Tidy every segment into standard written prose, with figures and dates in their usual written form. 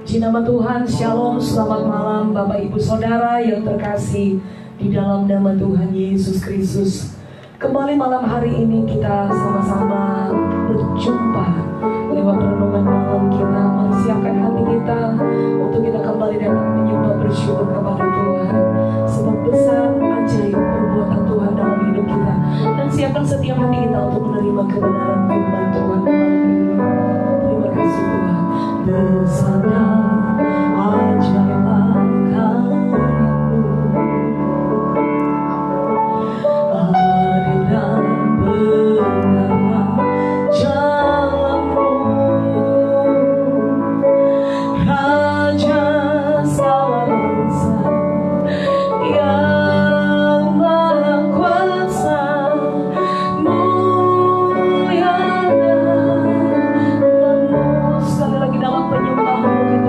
Di nama Tuhan, Shalom, selamat malam Bapak Ibu Saudara yang terkasih di dalam nama Tuhan Yesus Kristus. Kembali malam hari ini kita sama-sama berjumpa lewat renungan malam kita. Mari siapkan hati kita untuk kita kembali datang menyembah bersyukur kepada Tuhan. Sebab besar ajaib perbuatan Tuhan dalam hidup kita. Dan siapkan setiap hati kita untuk menerima kebenaran firman Tuhan malam ini. Terima kasih Tuhan. Besar ajaiblah karya-Mu, adil dan benarlah jalan-Mu, Raja segala bangsa yang Maha Kuasa, mulia namamu. Sekali lagi dalam penyembahan kita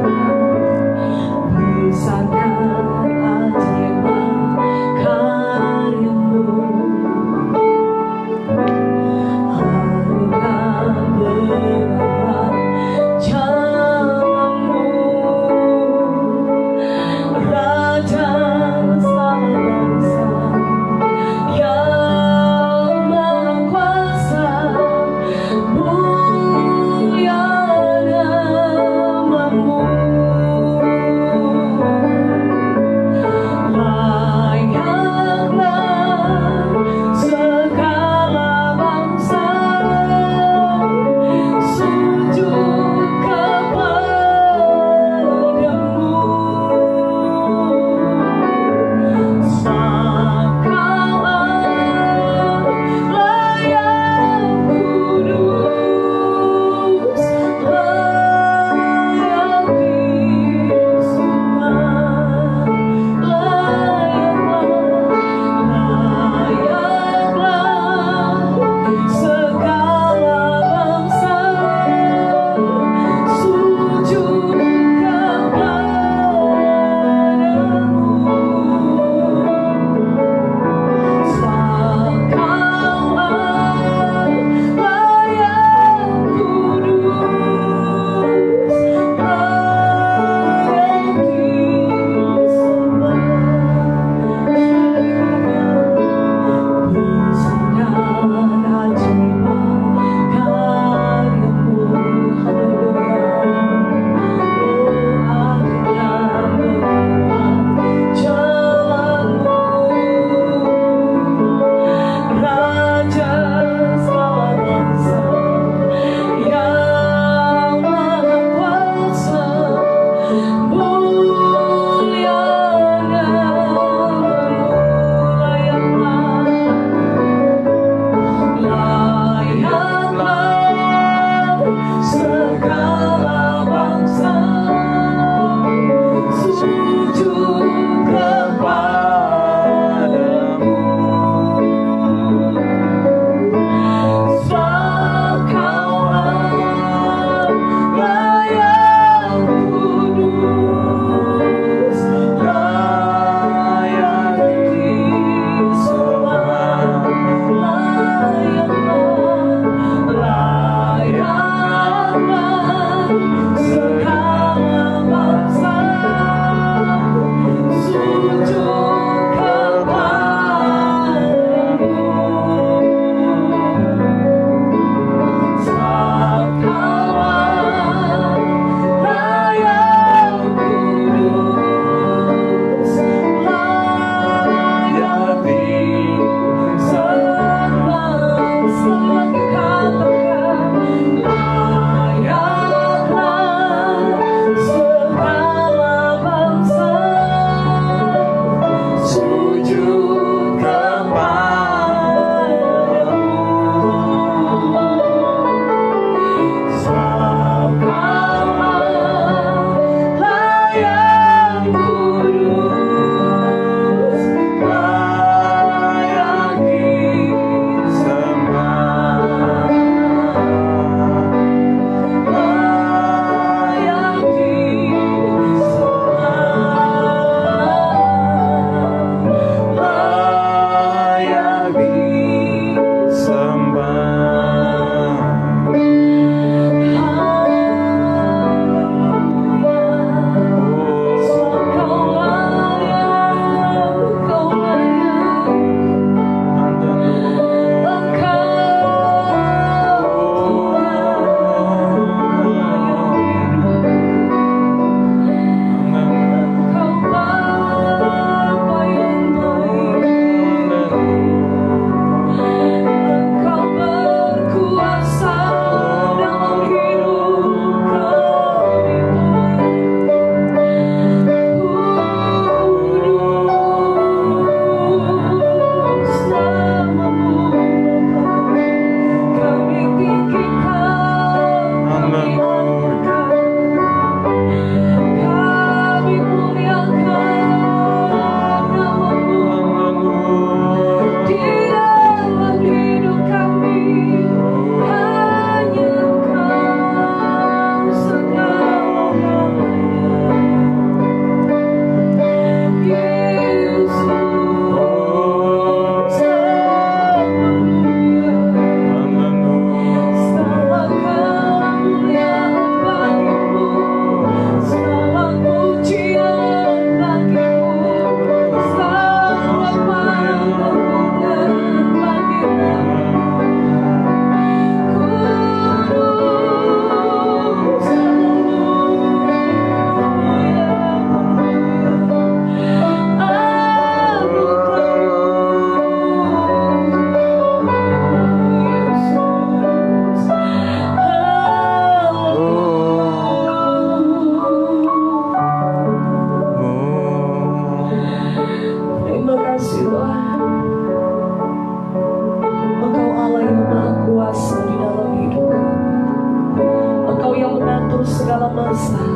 kuasa.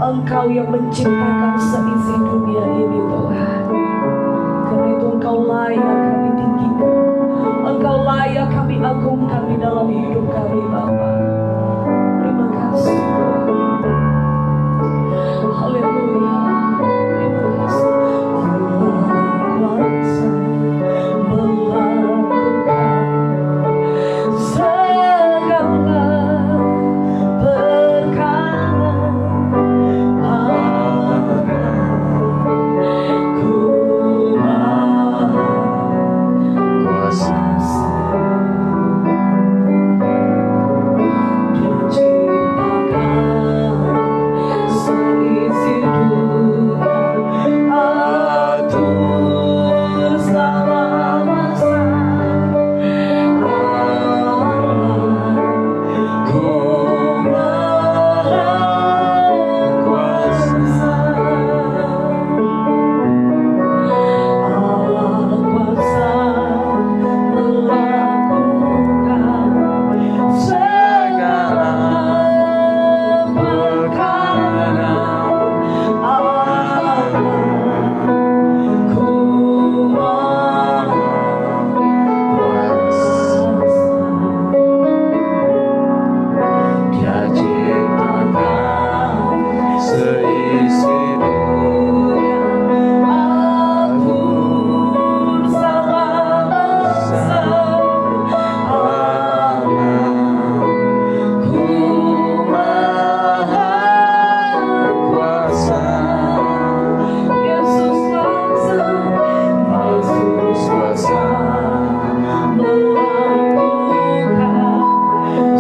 Engkau yang menciptakan seisi dunia ini Tuhan. Karena itu Engkau layak kami tinggikan, Engkau layak kami agungkan di dalam hidup kami Bapa. Terima kasih Tuhan. Haleluya. Terima kasih. Kuasa melakukan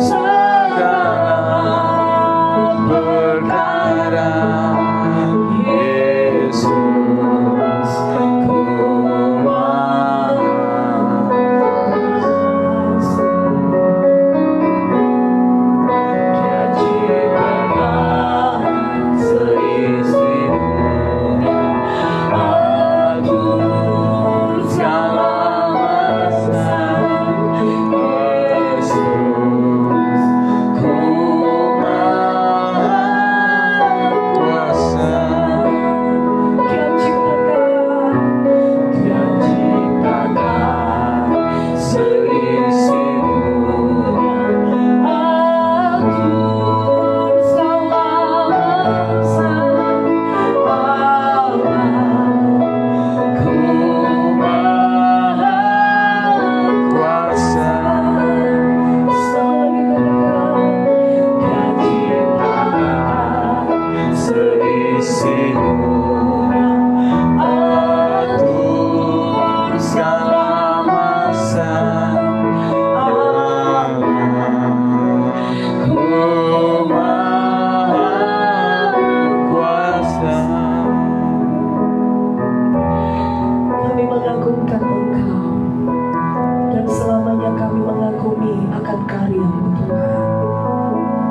segala perkara. Ku kuasa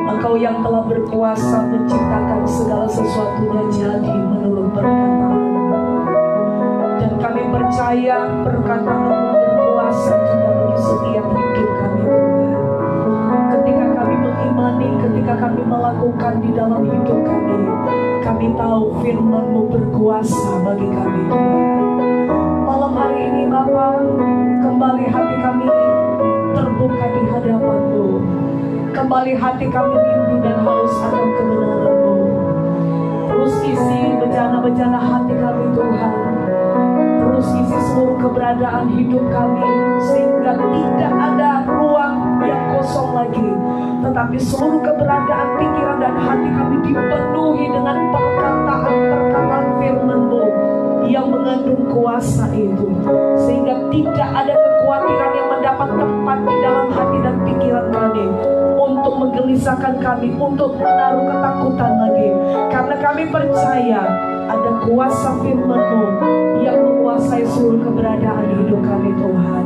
Engkau yang telah berkuasa menciptakan segala sesuatunya jadi menurut perkataan-Mu. Dan kami percaya perkataan-Mu berkuasa juga bagi setiap hidup kami Tuhan. Ketika kami mengimani, ketika kami melakukan di dalam hidup kami tahu firman-Mu berkuasa bagi kami Tuhan. Malam hari ini Bapa, kembali hati kami terbuka di hadapan-Mu. Kembali hati kami rindu dan haus akan kebenaran-Mu. Terus isi bejana-bejana hati kami Tuhan. Terus isi seluruh keberadaan hidup kami, sehingga tidak ada ruang yang kosong lagi, tetapi seluruh keberadaan pikiran dan hati kami dipenuhi dengan perkataan-perkataan firman-Mu yang mengandung kuasa itu, sehingga tidak ada kekhawatiran yang mendapat tempat di dalam hati dan pikiran kami untuk menggelisahkan kami, untuk menaruh ketakutan lagi, karena kami percaya ada kuasa firman-Mu yang menguasai seluruh keberadaan hidup kami Tuhan.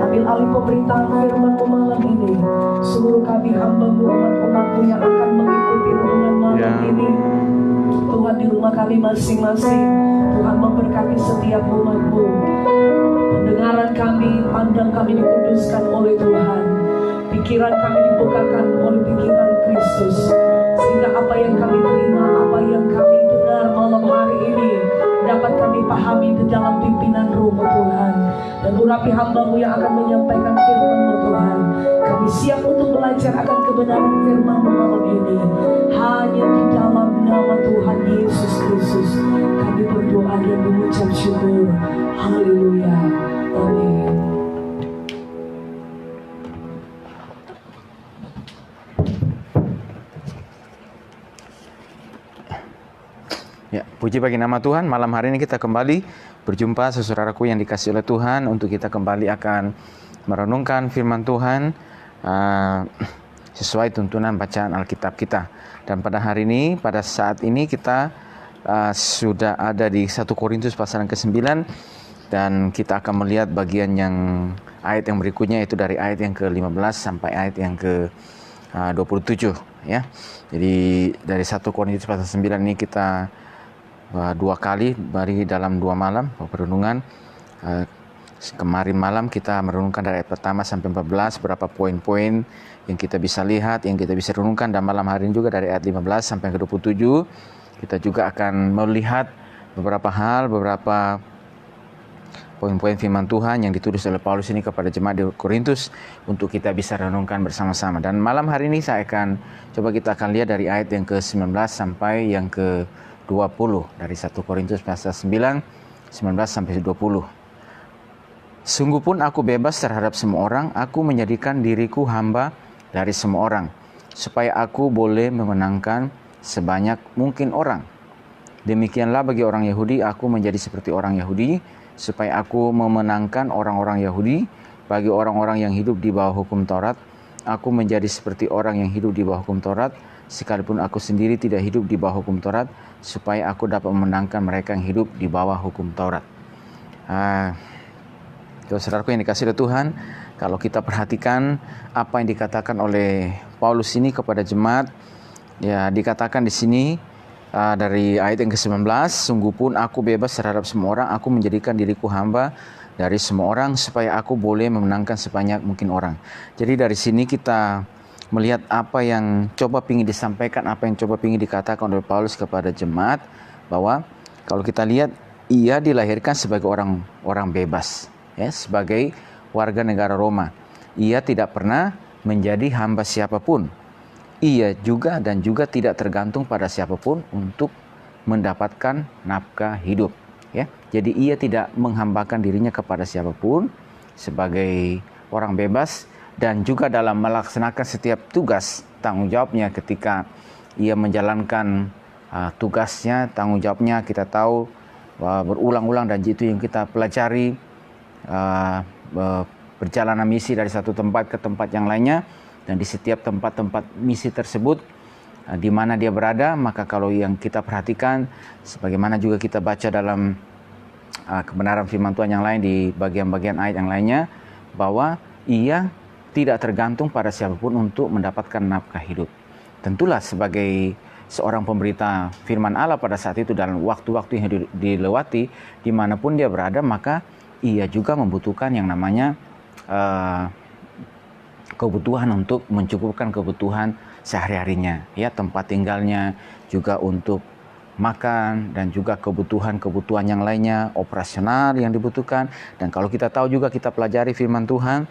Ambil alih pemberitaan firman-Mu malam ini. Seluruh kami hamba-Mu, umat-umat-Mu yang akan mengikuti renungan malam ini, Tuhan, di rumah kami masing-masing, Tuhan memberkati setiap umat-Mu. Pendengaran kami, pandang kami dikuduskan oleh Tuhan. Pikiran kami dibukakan oleh pikiran Kristus. Sehingga apa yang kami terima, apa yang kami dengar malam hari ini dapat kami pahami di dalam pimpinan Roh-Mu Tuhan. Dan urapi hamba-Mu yang akan menyampaikan firman-Mu Tuhan. Kami siap untuk belajar akan kebenaran firman-Mu malam ini. Hanya di dalam nama Tuhan Yesus Kristus kami berdoa dan mengucap syukur. Haleluya. Amin. Ya, puji bagi nama Tuhan. Malam hari ini kita kembali berjumpa saudaraku yang dikasihi oleh Tuhan untuk kita kembali akan merenungkan firman Tuhan sesuai tuntunan bacaan Alkitab kita. Dan pada hari ini, pada saat ini kita sudah ada di 1 Korintus pasal yang ke-9 dan kita akan melihat bagian yang ayat yang berikutnya, itu dari ayat yang ke-15 sampai ayat yang ke-27 ya. Jadi dari 1 Korintus pasal 9 ini kita dua kali bagi dalam 2 malam perenungan. Kemarin malam kita merenungkan dari ayat pertama sampai 14 berapa poin-poin yang kita bisa lihat, yang kita bisa renungkan, dan malam hari ini juga dari ayat 15 sampai ke 27 kita juga akan melihat beberapa hal, beberapa poin-poin firman Tuhan yang ditulis oleh Paulus ini kepada jemaat di Korintus untuk kita bisa renungkan bersama-sama. Dan malam hari ini kita akan lihat dari ayat yang ke-19 sampai yang ke-20 dari 1 Korintus pasal 9, 19 sampai 20. Sungguh pun aku bebas terhadap semua orang, aku menjadikan diriku hamba dari semua orang, supaya aku boleh memenangkan sebanyak mungkin orang. Demikianlah bagi orang Yahudi, aku menjadi seperti orang Yahudi, supaya aku memenangkan orang-orang Yahudi. Bagi orang-orang yang hidup di bawah hukum Taurat, aku menjadi seperti orang yang hidup di bawah hukum Taurat, sekalipun aku sendiri tidak hidup di bawah hukum Taurat, supaya aku dapat memenangkan mereka yang hidup di bawah hukum Taurat. Saudaraku yang dikasihi oleh Tuhan, kalau kita perhatikan apa yang dikatakan oleh Paulus ini kepada jemaat, ya dikatakan di sini dari ayat yang ke-19, sungguh pun aku bebas terhadap semua orang, aku menjadikan diriku hamba dari semua orang, supaya aku boleh memenangkan sebanyak mungkin orang. Jadi dari sini kita melihat apa yang coba ingin disampaikan, apa yang coba ingin dikatakan oleh Paulus kepada jemaat, bahwa kalau kita lihat, ia dilahirkan sebagai orang bebas, ya, sebagai warga negara Roma. Ia tidak pernah menjadi hamba siapapun. Ia juga tidak tergantung pada siapapun untuk mendapatkan nafkah hidup. Ya, jadi ia tidak menghambakan dirinya kepada siapapun sebagai orang bebas, dan juga dalam melaksanakan setiap tugas tanggung jawabnya ketika ia menjalankan tugasnya, tanggung jawabnya kita tahu berulang-ulang, dan itu yang kita pelajari, perjalanan misi dari satu tempat ke tempat yang lainnya. Dan di setiap tempat-tempat misi tersebut di mana dia berada, maka kalau yang kita perhatikan, sebagaimana juga kita baca dalam kebenaran firman Tuhan yang lain di bagian-bagian ayat yang lainnya, bahwa ia tidak tergantung pada siapapun untuk mendapatkan nafkah hidup. Tentulah sebagai seorang pemberita firman Allah pada saat itu, dalam waktu-waktu yang dilewati, dimanapun dia berada, maka ia juga membutuhkan yang namanya kebutuhan untuk mencukupkan kebutuhan sehari-harinya, ya, tempat tinggalnya, juga untuk makan, dan juga kebutuhan-kebutuhan yang lainnya, operasional yang dibutuhkan. Dan kalau kita tahu juga, kita pelajari firman Tuhan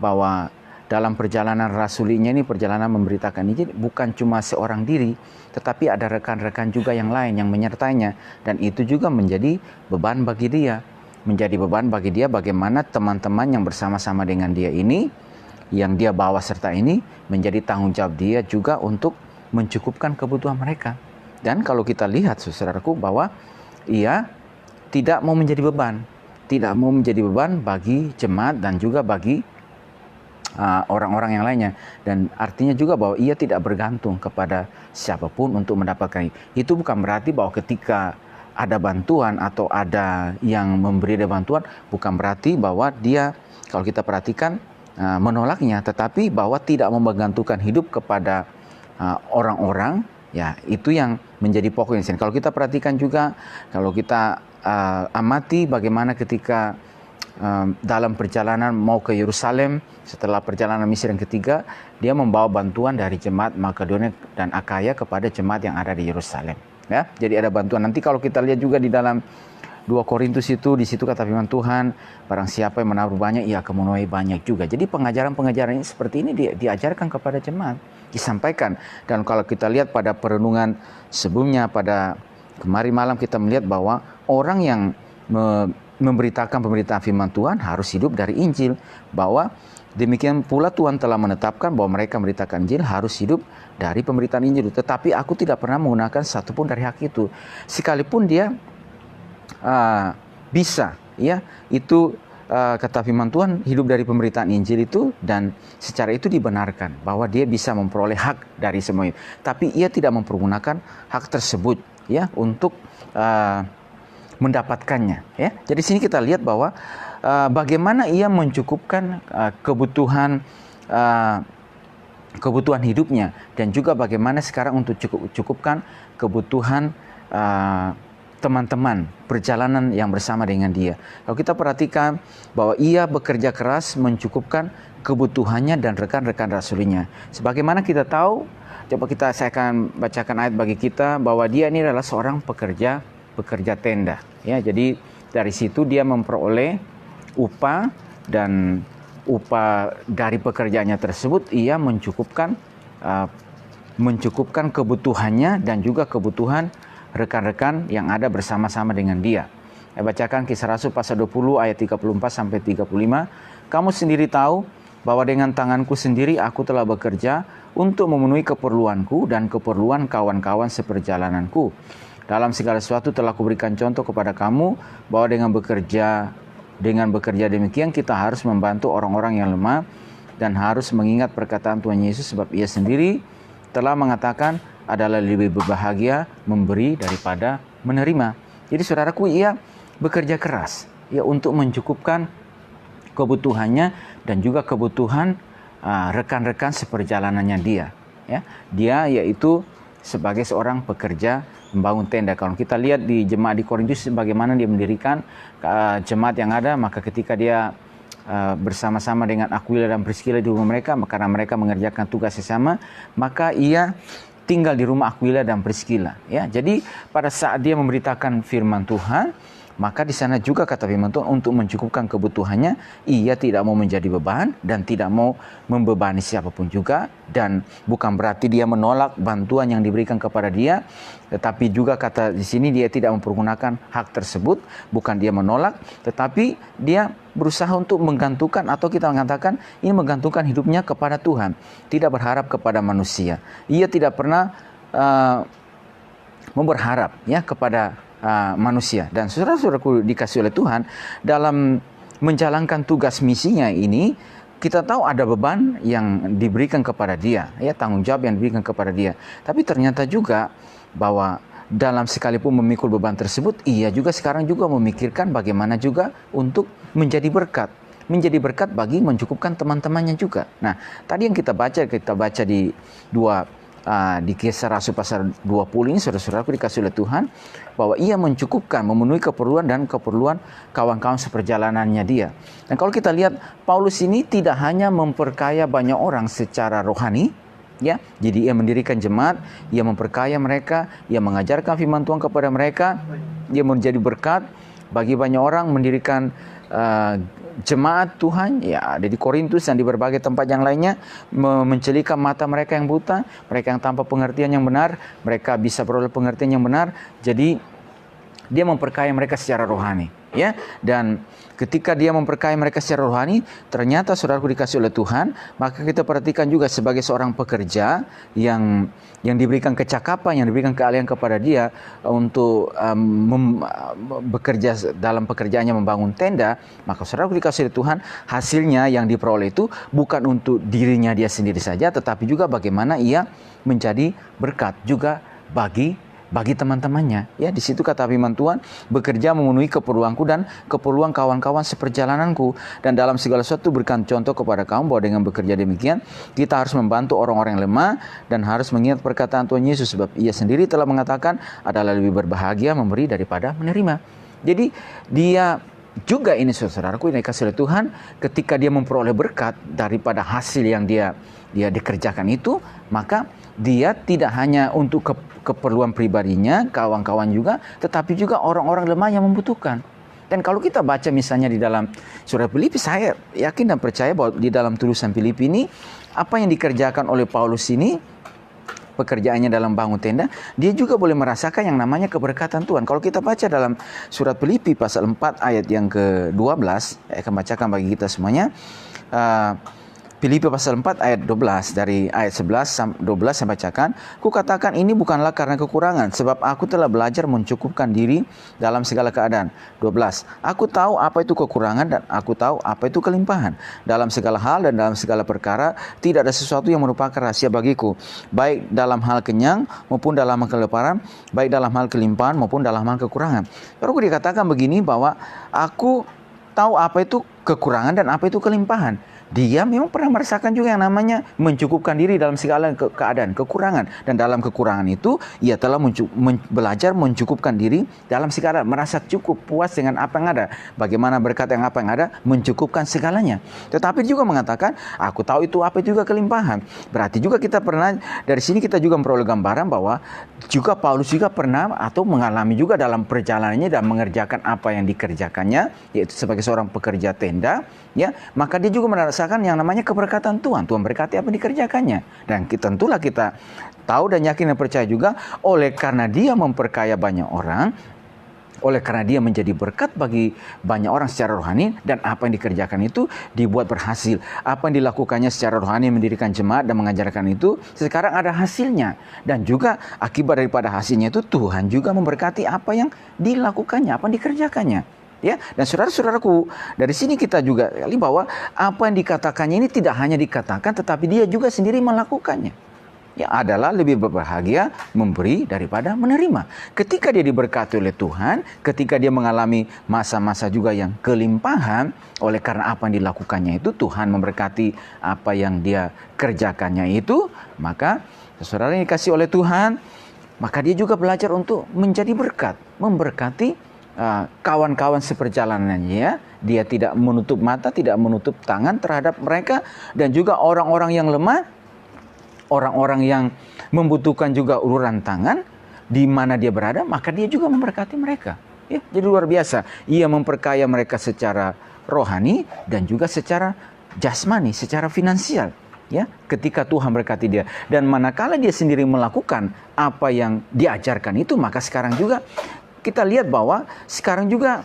bahwa dalam perjalanan rasulinya ini, perjalanan memberitakan ini, bukan cuma seorang diri, tetapi ada rekan-rekan juga yang lain yang menyertainya, dan itu juga menjadi beban bagi dia. Menjadi beban bagi dia bagaimana teman-teman yang bersama-sama dengan dia ini, yang dia bawa serta ini, menjadi tanggung jawab dia juga untuk mencukupkan kebutuhan mereka. Dan kalau kita lihat, saudaraku, bahwa ia tidak mau menjadi beban bagi jemaat dan juga bagi orang-orang yang lainnya. Dan artinya juga bahwa ia tidak bergantung kepada siapapun untuk mendapatkan itu. Bukan berarti bahwa ketika ada bantuan atau ada yang memberi dia bantuan, bukan berarti bahwa dia, kalau kita perhatikan, menolaknya, tetapi bahwa tidak menggantungkan hidup kepada orang-orang, ya, itu yang menjadi pokoknya. Kalau kita perhatikan juga, kalau kita amati bagaimana ketika dalam perjalanan mau ke Yerusalem setelah perjalanan misi yang ketiga, dia membawa bantuan dari jemaat Makedonia dan Akaya kepada jemaat yang ada di Yerusalem. Ya, jadi ada bantuan. Nanti kalau kita lihat juga di dalam 2 Korintus itu, di situ kata firman Tuhan, barang siapa yang menabur banyak, ia akan menuai banyak juga. Jadi pengajaran-pengajaran ini seperti ini diajarkan kepada jemaat, disampaikan. Dan kalau kita lihat pada perenungan sebelumnya, pada kemarin malam kita melihat bahwa orang yang memberitakan pemberitaan firman Tuhan harus hidup dari Injil. Bahwa demikian pula Tuhan telah menetapkan bahwa mereka memberitakan Injil harus hidup dari pemberitaan Injil. Tetapi aku tidak pernah menggunakan satupun dari hak itu. Sekalipun dia bisa, ya, itu kata firman Tuhan hidup dari pemberitaan Injil itu, dan secara itu dibenarkan bahwa dia bisa memperoleh hak dari semua itu. Tapi ia tidak mempergunakan hak tersebut, ya, untuk mendapatkannya, ya. Jadi sini kita lihat bahwa bagaimana ia mencukupkan kebutuhan hidupnya, dan juga bagaimana sekarang untuk cukupkan kebutuhan teman-teman perjalanan yang bersama dengan dia. Kalau kita perhatikan bahwa ia bekerja keras mencukupkan kebutuhannya dan rekan-rekan rasulinya. Sebagaimana kita tahu, saya akan bacakan ayat bagi kita bahwa dia ini adalah seorang pekerja tenda. Ya, jadi dari situ dia memperoleh upah, dan upah dari pekerjaannya tersebut ia mencukupkan kebutuhannya dan juga kebutuhan rekan-rekan yang ada bersama-sama dengan dia. Saya bacakan Kisah Rasul pasal 20 ayat 34 sampai 35. Kamu sendiri tahu bahwa dengan tanganku sendiri aku telah bekerja untuk memenuhi keperluanku dan keperluan kawan-kawan seperjalananku. Dalam segala sesuatu telah kuberikan contoh kepada kamu bahwa dengan bekerja demikian kita harus membantu orang-orang yang lemah dan harus mengingat perkataan Tuhan Yesus, sebab ia sendiri telah mengatakan adalah lebih berbahagia memberi daripada menerima. Jadi saudaraku, ia bekerja keras, ya, untuk mencukupkan kebutuhannya dan juga kebutuhan rekan-rekan seperjalanannya dia. Ya, dia yaitu sebagai seorang pekerja membangun tenda. Kalau kita lihat di jemaat di Korintus bagaimana dia mendirikan jemaat yang ada, maka ketika dia bersama-sama dengan Aquila dan Priscilla di rumah mereka, karena mereka mengerjakan tugas sesama, maka ia tinggal di rumah Aquila dan Priscilla, ya. Jadi pada saat dia memberitakan firman Tuhan, maka di sana juga kata firman Tuhan untuk mencukupkan kebutuhannya, ia tidak mau menjadi beban dan tidak mau membebani siapapun juga. Dan bukan berarti dia menolak bantuan yang diberikan kepada dia, tetapi juga kata di sini dia tidak mempergunakan hak tersebut. Bukan dia menolak, tetapi dia berusaha untuk menggantungkan, atau kita mengatakan ini menggantungkan hidupnya kepada Tuhan, tidak berharap kepada manusia. Ia tidak pernah berharap, ya, kepada manusia. Dan saudara-saudaraku dikasih oleh Tuhan, dalam menjalankan tugas misinya ini, kita tahu ada beban yang diberikan kepada dia, ya, tanggung jawab yang diberikan kepada dia. Tapi ternyata juga bahwa dalam sekalipun memikul beban tersebut, ia juga sekarang juga memikirkan bagaimana juga untuk menjadi berkat bagi mencukupkan teman-temannya juga. Nah, tadi yang kita baca di di Kisah Rasul pasal 20 ini, saudara-saudaraku dikasih oleh Tuhan, bahwa ia mencukupkan, memenuhi keperluan dan keperluan kawan-kawan seperjalanannya dia. Dan kalau kita lihat, Paulus ini tidak hanya memperkaya banyak orang secara rohani, ya, jadi ia mendirikan jemaat, ia memperkaya mereka, ia mengajarkan firman Tuhan kepada mereka, dia menjadi berkat bagi banyak orang, mendirikan jemaat Tuhan, ya, ada di Korintus dan di berbagai tempat yang lainnya, mencelikan mata mereka yang buta, mereka yang tanpa pengertian yang benar, mereka bisa beroleh pengertian yang benar. Jadi dia memperkaya mereka secara rohani, ya. Dan ketika dia memperkaya mereka secara rohani, ternyata saudaraku dikasih oleh Tuhan, maka kita perhatikan juga sebagai seorang pekerja yang diberikan kecakapan, yang diberikan keahlian kepada dia untuk bekerja dalam pekerjaannya membangun tenda, maka saudaraku dikasih oleh Tuhan, hasilnya yang diperoleh itu bukan untuk dirinya dia sendiri saja, tetapi juga bagaimana ia menjadi berkat juga bagi teman-temannya. Ya, di situ kata firman Tuhan, bekerja memenuhi keperluanku dan keperluan kawan-kawan seperjalananku, dan dalam segala sesuatu berikan contoh kepada kamu bahwa dengan bekerja demikian kita harus membantu orang-orang yang lemah dan harus mengingat perkataan Tuhan Yesus, sebab ia sendiri telah mengatakan adalah lebih berbahagia memberi daripada menerima. Jadi dia juga ini saudaraku yang dikasih oleh Tuhan, ketika dia memperoleh berkat daripada hasil yang dia dikerjakan itu, maka dia tidak hanya untuk keperluan pribadinya, kawan-kawan juga, tetapi juga orang-orang lemah yang membutuhkan. Dan kalau kita baca misalnya di dalam surat Filipi, saya yakin dan percaya bahwa di dalam tulisan Filipi ini, apa yang dikerjakan oleh Paulus ini, pekerjaannya dalam bangun tenda, dia juga boleh merasakan yang namanya keberkatan Tuhan. Kalau kita baca dalam surat Filipi pasal 4 ayat yang ke-12, saya akan bacakan bagi kita semuanya. Filipi pasal 4 ayat 12, dari ayat 11 12 saya bacakan. Kukatakan ini bukanlah karena kekurangan, sebab aku telah belajar mencukupkan diri dalam segala keadaan. 12. Aku tahu apa itu kekurangan dan aku tahu apa itu kelimpahan. Dalam segala hal dan dalam segala perkara tidak ada sesuatu yang merupakan rahasia bagiku, baik dalam hal kenyang maupun dalam hal kelaparan, baik dalam hal kelimpahan maupun dalam hal kekurangan. Lalu dikatakan begini, bahwa aku tahu apa itu kekurangan dan apa itu kelimpahan. Dia memang pernah merasakan juga yang namanya mencukupkan diri dalam segala keadaan, kekurangan. Dan dalam kekurangan itu, ia telah belajar mencukupkan diri dalam segala, merasa cukup, puas dengan apa yang ada. Bagaimana berkat yang apa yang ada, mencukupkan segalanya. Tetapi juga mengatakan, aku tahu itu apa itu juga kelimpahan. Berarti juga kita pernah, dari sini kita juga memperoleh gambaran bahwa juga Paulus juga pernah atau mengalami juga dalam perjalanannya dan mengerjakan apa yang dikerjakannya, yaitu sebagai seorang pekerja tenda, ya, maka dia juga merasakan yang namanya keberkatan Tuhan. Tuhan berkati apa yang dikerjakannya. Dan tentulah kita tahu dan yakin dan percaya juga, oleh karena dia memperkaya banyak orang, oleh karena dia menjadi berkat bagi banyak orang secara rohani, dan apa yang dikerjakan itu dibuat berhasil. Apa yang dilakukannya secara rohani, mendirikan jemaat dan mengajarkan itu, sekarang ada hasilnya. Dan juga akibat daripada hasilnya itu, Tuhan juga memberkati apa yang dilakukannya, apa yang dikerjakannya. Ya, dan saudara-saudaraku, dari sini kita juga lihat bahwa apa yang dikatakannya ini tidak hanya dikatakan, tetapi dia juga sendiri melakukannya. Ya, adalah lebih berbahagia memberi daripada menerima. Ketika dia diberkati oleh Tuhan, ketika dia mengalami masa-masa juga yang kelimpahan, oleh karena apa yang dilakukannya itu, Tuhan memberkati apa yang dia kerjakannya itu, maka saudara yang dikasih oleh Tuhan, maka dia juga belajar untuk menjadi berkat, memberkati kawan-kawan seperjalanannya. Dia tidak menutup mata, tidak menutup tangan terhadap mereka, dan juga orang-orang yang lemah, orang-orang yang membutuhkan juga uluran tangan di mana dia berada, maka dia juga memberkati mereka. Ya, jadi luar biasa. Ia memperkaya mereka secara rohani dan juga secara jasmani, secara finansial. Ya, ketika Tuhan berkati dia, dan manakala dia sendiri melakukan apa yang diajarkan itu, maka sekarang juga kita lihat bahwa sekarang juga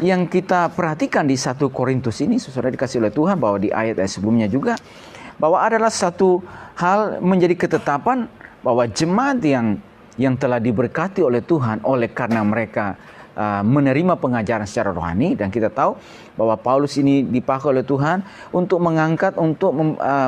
yang kita perhatikan di 1 Korintus ini, saudara dikasih oleh Tuhan, bahwa di ayat-ayat sebelumnya juga, bahwa adalah satu hal menjadi ketetapan bahwa jemaat yang telah diberkati oleh Tuhan oleh karena mereka menerima pengajaran secara rohani. Dan kita tahu bahwa Paulus ini dipakai oleh Tuhan untuk mengangkat, untuk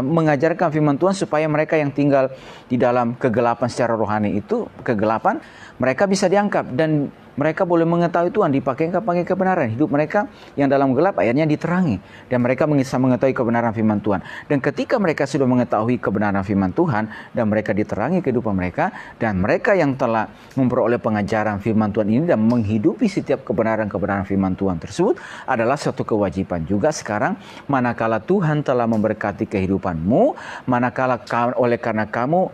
mengajarkan firman Tuhan, supaya mereka yang tinggal di dalam kegelapan secara rohani itu, kegelapan, mereka bisa diangkat dan mereka boleh mengetahui Tuhan, dipakai kebenaran. Hidup mereka yang dalam gelap akhirnya diterangi, dan mereka bisa mengetahui kebenaran firman Tuhan. Dan ketika mereka sudah mengetahui kebenaran firman Tuhan dan mereka diterangi kehidupan mereka, dan mereka yang telah memperoleh pengajaran firman Tuhan ini dan menghidupi setiap kebenaran-kebenaran firman Tuhan tersebut, adalah suatu kewajiban juga sekarang, manakala Tuhan telah memberkati kehidupanmu, manakala oleh karena kamu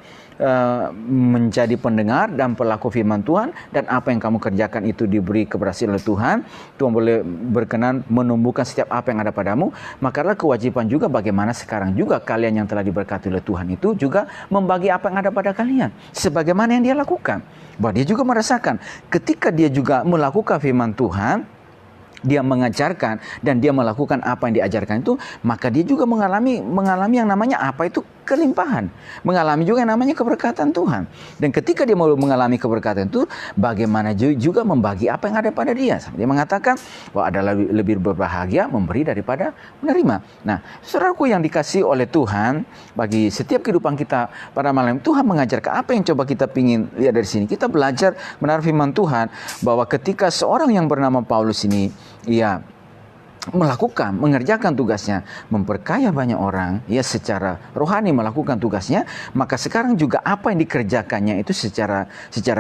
menjadi pendengar dan pelaku firman Tuhan, dan apa yang kamu kerjakan itu diberi keberhasilan oleh Tuhan, Tuhan boleh berkenan menumbuhkan setiap apa yang ada padamu, maka adalah kewajiban juga bagaimana sekarang juga kalian yang telah diberkati oleh Tuhan itu juga membagi apa yang ada pada kalian, sebagaimana yang dia lakukan. Bahwa dia juga merasakan ketika dia juga melakukan firman Tuhan, dia mengajarkan dan dia melakukan apa yang diajarkan itu, maka dia juga mengalami yang namanya apa itu kelimpahan, mengalami juga yang namanya keberkatan Tuhan. Dan ketika dia mau mengalami keberkatan itu, bagaimana juga membagi apa yang ada pada dia. Dia mengatakan bahwa adalah lebih berbahagia memberi daripada menerima. Nah, saudaraku yang dikasih oleh Tuhan, bagi setiap kehidupan kita pada malam, Tuhan mengajarkan apa yang coba kita pingin lihat dari sini. Kita belajar benar firman Tuhan bahwa ketika seorang yang bernama Paulus ini, ia mengerjakan tugasnya, memperkaya banyak orang, ya secara rohani melakukan tugasnya, maka sekarang juga apa yang dikerjakannya itu secara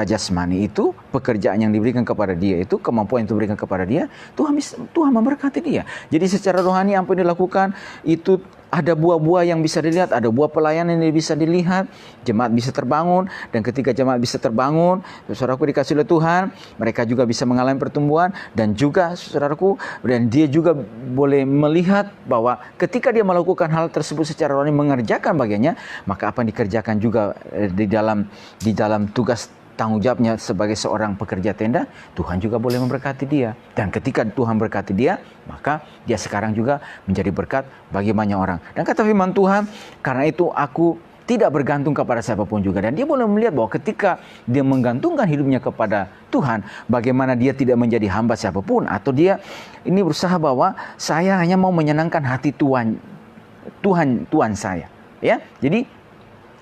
jasmani itu pekerjaan yang diberikan kepada dia itu, kemampuan yang diberikan kepada dia, Tuhan memberkati dia. Jadi secara rohani apa yang dilakukan itu ada buah-buah yang bisa dilihat, ada buah pelayanan yang bisa dilihat, jemaat bisa terbangun, dan ketika jemaat bisa terbangun, saudaraku dikasih oleh Tuhan, mereka juga bisa mengalami pertumbuhan, dan juga saudaraku, dan dia juga boleh melihat bahwa ketika dia melakukan hal tersebut secara rohani, mengerjakan bagiannya, maka apa yang dikerjakan juga di dalam tugas tanggung jawabnya sebagai seorang pekerja tenda, Tuhan juga boleh memberkati dia. Dan ketika Tuhan berkati dia, maka dia sekarang juga menjadi berkat bagi banyak orang. Dan kata firman Tuhan, karena itu aku tidak bergantung kepada siapapun juga. Dan dia boleh melihat bahwa ketika dia menggantungkan hidupnya kepada Tuhan, bagaimana dia tidak menjadi hamba siapapun, atau dia ini berusaha bahwa saya hanya mau menyenangkan hati Tuhan saya. Ya, jadi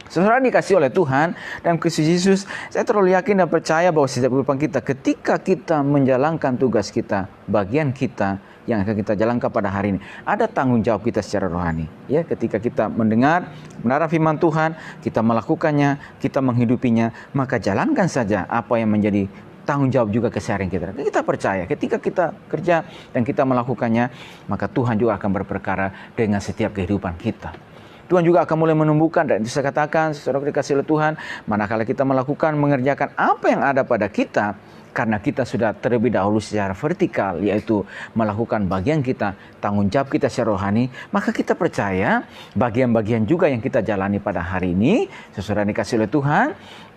saudara dikasih oleh Tuhan dan Kristus Yesus, saya terlalu yakin dan percaya bahwa setiap kehidupan kita, ketika kita menjalankan tugas kita, bagian kita yang akan kita jalankan pada hari ini, ada tanggung jawab kita secara rohani. Ya, ketika kita mendengar benar firman Tuhan, kita melakukannya, kita menghidupinya, maka jalankan saja apa yang menjadi tanggung jawab juga keseharian kita. Kita percaya ketika kita kerja dan kita melakukannya, maka Tuhan juga akan berperkara dengan setiap kehidupan kita. Tuhan juga akan mulai menumbuhkan, dan saya katakan, saudara dikasih oleh Tuhan, manakala kita mengerjakan apa yang ada pada kita, karena kita sudah terlebih dahulu secara vertikal, yaitu melakukan bagian kita, tanggung jawab kita secara rohani, maka kita percaya bagian-bagian juga yang kita jalani pada hari ini, saudara dikasih oleh Tuhan,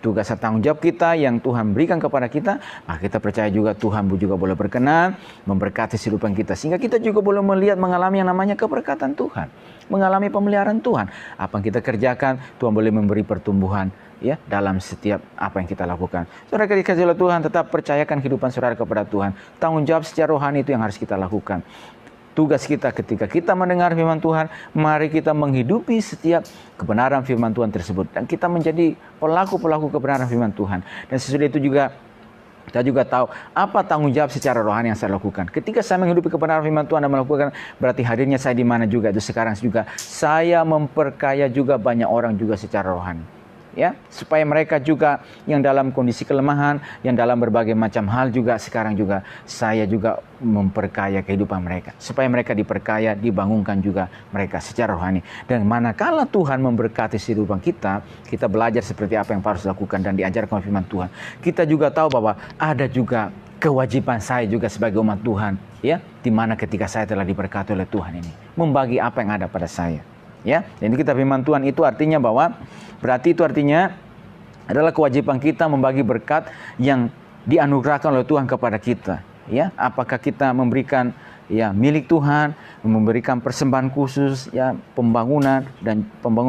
tugas dan tanggung jawab kita yang Tuhan berikan kepada kita, maka kita percaya juga Tuhan juga boleh berkenan memberkati kehidupan kita, sehingga kita juga boleh melihat, mengalami yang namanya keberkatan Tuhan, mengalami pemeliharaan Tuhan. Apa yang kita kerjakan, Tuhan boleh memberi pertumbuhan, ya, dalam setiap apa yang kita lakukan. Saudara dikasih oleh Tuhan, tetap percayakan kehidupan saudara kepada Tuhan. Tanggung jawab secara rohani itu yang harus kita lakukan. Tugas kita ketika kita mendengar firman Tuhan, mari kita menghidupi setiap kebenaran firman Tuhan tersebut, dan kita menjadi pelaku-pelaku kebenaran firman Tuhan. Dan sesudah itu juga kita juga tahu apa tanggung jawab secara rohani yang saya lakukan. Ketika saya menghidupi kebenaran firman Tuhan dan melakukan, berarti hadirnya saya di mana juga, itu sekarang juga saya memperkaya juga banyak orang juga secara rohani. Ya, supaya mereka juga yang dalam kondisi kelemahan, yang dalam berbagai macam hal juga, sekarang juga saya juga memperkaya kehidupan mereka, supaya mereka diperkaya, dibangunkan juga mereka secara rohani. Dan manakala Tuhan memberkati kehidupan kita, kita belajar seperti apa yang harus dilakukan dan diajarkan firman Tuhan. Kita juga tahu bahwa ada juga kewajiban saya juga sebagai umat Tuhan, ya, di mana ketika saya telah diberkati oleh Tuhan ini, membagi apa yang ada pada saya. Ya, jadi kita firman Tuhan itu artinya bahwa berarti itu artinya adalah kewajiban kita membagi berkat yang dianugerahkan oleh Tuhan kepada kita. Ya, apakah kita memberikan ya milik Tuhan, memberikan persembahan khusus, ya pembangunan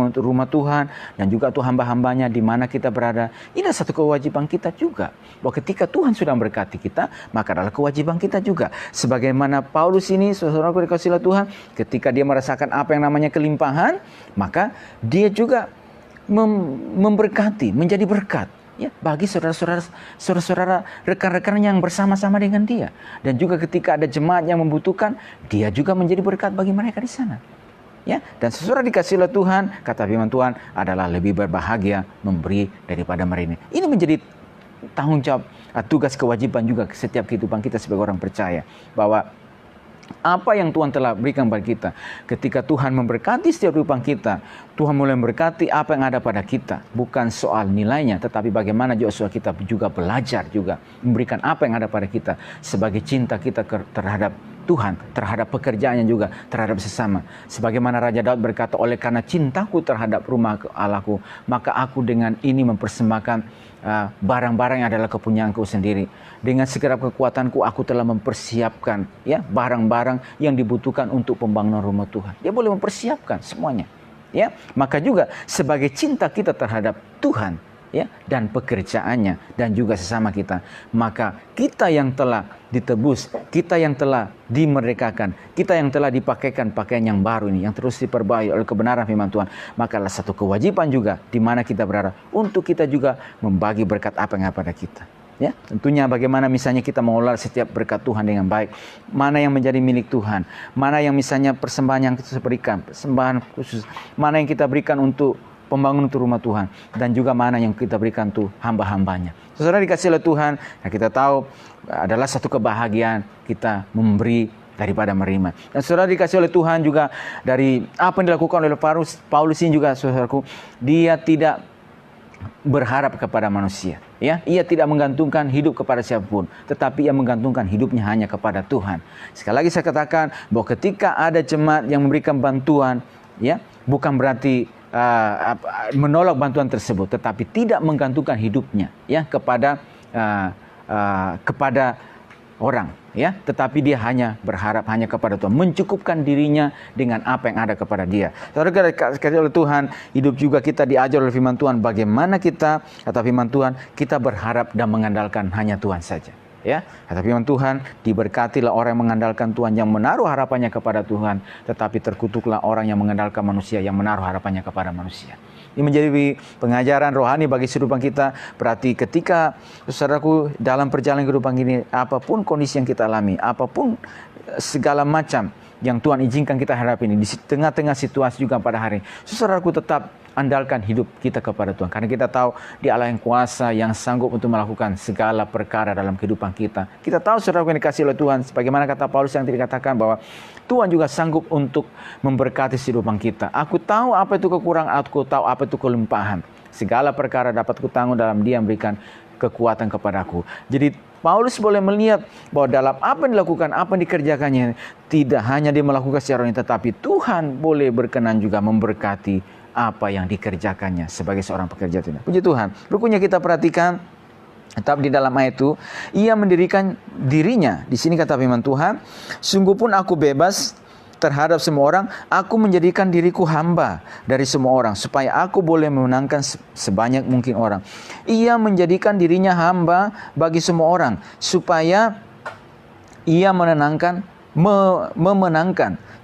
untuk rumah Tuhan, dan juga tuh hamba-hambanya di mana kita berada. Ini adalah satu kewajiban kita juga. Bahwa ketika Tuhan sudah memberkati kita, maka adalah kewajiban kita juga. Sebagaimana Paulus ini, saudara-saudaraku dikasihi Tuhan, ketika dia merasakan apa yang namanya kelimpahan, maka dia juga memberkati, menjadi berkat. Ya, bagi saudara-saudara, rekan-rekan yang bersama-sama dengan dia. Dan juga ketika ada jemaat yang membutuhkan, dia juga menjadi berkat bagi mereka di sana. Ya, dan saudara dikasih oleh Tuhan, kata firman Tuhan, adalah lebih berbahagia memberi daripada menerima. Ini menjadi tanggung jawab, tugas kewajiban juga setiap kehidupan kita sebagai orang percaya, bahwa apa yang Tuhan telah berikan bagi kita, ketika Tuhan memberkati setiap kehidupan kita, Tuhan mulai memberkati apa yang ada pada kita. Bukan soal nilainya, tetapi bagaimana juga soal kita juga belajar juga memberikan apa yang ada pada kita sebagai cinta kita terhadap Tuhan, terhadap pekerjaannya juga, terhadap sesama. Sebagaimana Raja Daud berkata, oleh karena cintaku terhadap rumah Allahku, maka aku dengan ini mempersembahkan barang-barang yang adalah kepunyaanku sendiri. Dengan segenap kekuatanku aku telah mempersiapkan ya barang-barang yang dibutuhkan untuk pembangunan rumah Tuhan. Dia boleh mempersiapkan semuanya. Ya, maka juga sebagai cinta kita terhadap Tuhan, ya, dan pekerjaannya dan juga sesama kita, maka kita yang telah ditebus, kita yang telah dimerdekakan, kita yang telah dipakaikan pakaian yang baru ini, yang terus diperbaharui oleh kebenaran firman Tuhan, maka adalah satu kewajiban juga di mana kita berada untuk kita juga membagi berkat apa yang ada pada kita. Ya, tentunya bagaimana misalnya kita mengolah setiap berkat Tuhan dengan baik. Mana yang menjadi milik Tuhan, mana yang misalnya persembahan yang kita berikan, persembahan khusus, mana yang kita berikan untuk pembangunan untuk rumah Tuhan, dan juga mana yang kita berikan untuk hamba-hambanya. Saudara dikasih oleh Tuhan, nah kita tahu adalah satu kebahagiaan kita memberi daripada menerima. Dan saudara dikasih oleh Tuhan juga dari apa yang dilakukan oleh Paulus ini juga, saudaraku, dia tidak berharap kepada manusia. Ya, ia tidak menggantungkan hidup kepada siapapun, tetapi ia menggantungkan hidupnya hanya kepada Tuhan. Sekali lagi saya katakan bahwa ketika ada jemaat yang memberikan bantuan, ya, bukan berarti menolak bantuan tersebut, tetapi tidak menggantungkan hidupnya, ya, kepada orang, ya, tetapi dia hanya berharap hanya kepada Tuhan, mencukupkan dirinya dengan apa yang ada kepada dia. Saudara dikasih oleh Tuhan, hidup juga kita diajar oleh firman Tuhan bagaimana kita, kata firman Tuhan, kita berharap dan mengandalkan hanya Tuhan saja. Ya, kata firman Tuhan, diberkatilah orang yang mengandalkan Tuhan, yang menaruh harapannya kepada Tuhan, tetapi terkutuklah orang yang mengandalkan manusia, yang menaruh harapannya kepada manusia. Ini menjadi pengajaran rohani bagi kehidupan kita. Berarti ketika, saudaraku, dalam perjalanan kehidupan ini, apapun kondisi yang kita alami, apapun segala macam yang Tuhan izinkan kita hadapi ini, di tengah-tengah situasi juga pada hari ini, saudaraku, tetap andalkan hidup kita kepada Tuhan. Karena kita tahu Dia Allah yang kuasa, yang sanggup untuk melakukan segala perkara dalam kehidupan kita. Kita tahu, saudaraku, yang dikasih oleh Tuhan, sebagaimana kata Paulus yang dikatakan bahwa Tuhan juga sanggup untuk memberkati kehidupan kita. Aku tahu apa itu kekurangan, aku tahu apa itu kelimpahan. Segala perkara dapat kutanggung dalam Dia yang memberikan kekuatan kepadaku. Jadi Paulus boleh melihat bahwa dalam apa yang dilakukan, apa yang dikerjakannya, tidak hanya dia melakukan secara ini, tetapi Tuhan boleh berkenan juga memberkati apa yang dikerjakannya sebagai seorang pekerja Tuhan. Puji Tuhan. Berikutnya kita perhatikan, tetap di dalam ayat itu, ia mendirikan dirinya. Di sini kata firman Tuhan, sungguh pun aku bebas terhadap semua orang, aku menjadikan diriku hamba dari semua orang, supaya aku boleh memenangkan sebanyak mungkin orang. Ia menjadikan dirinya hamba bagi semua orang, supaya ia memenangkan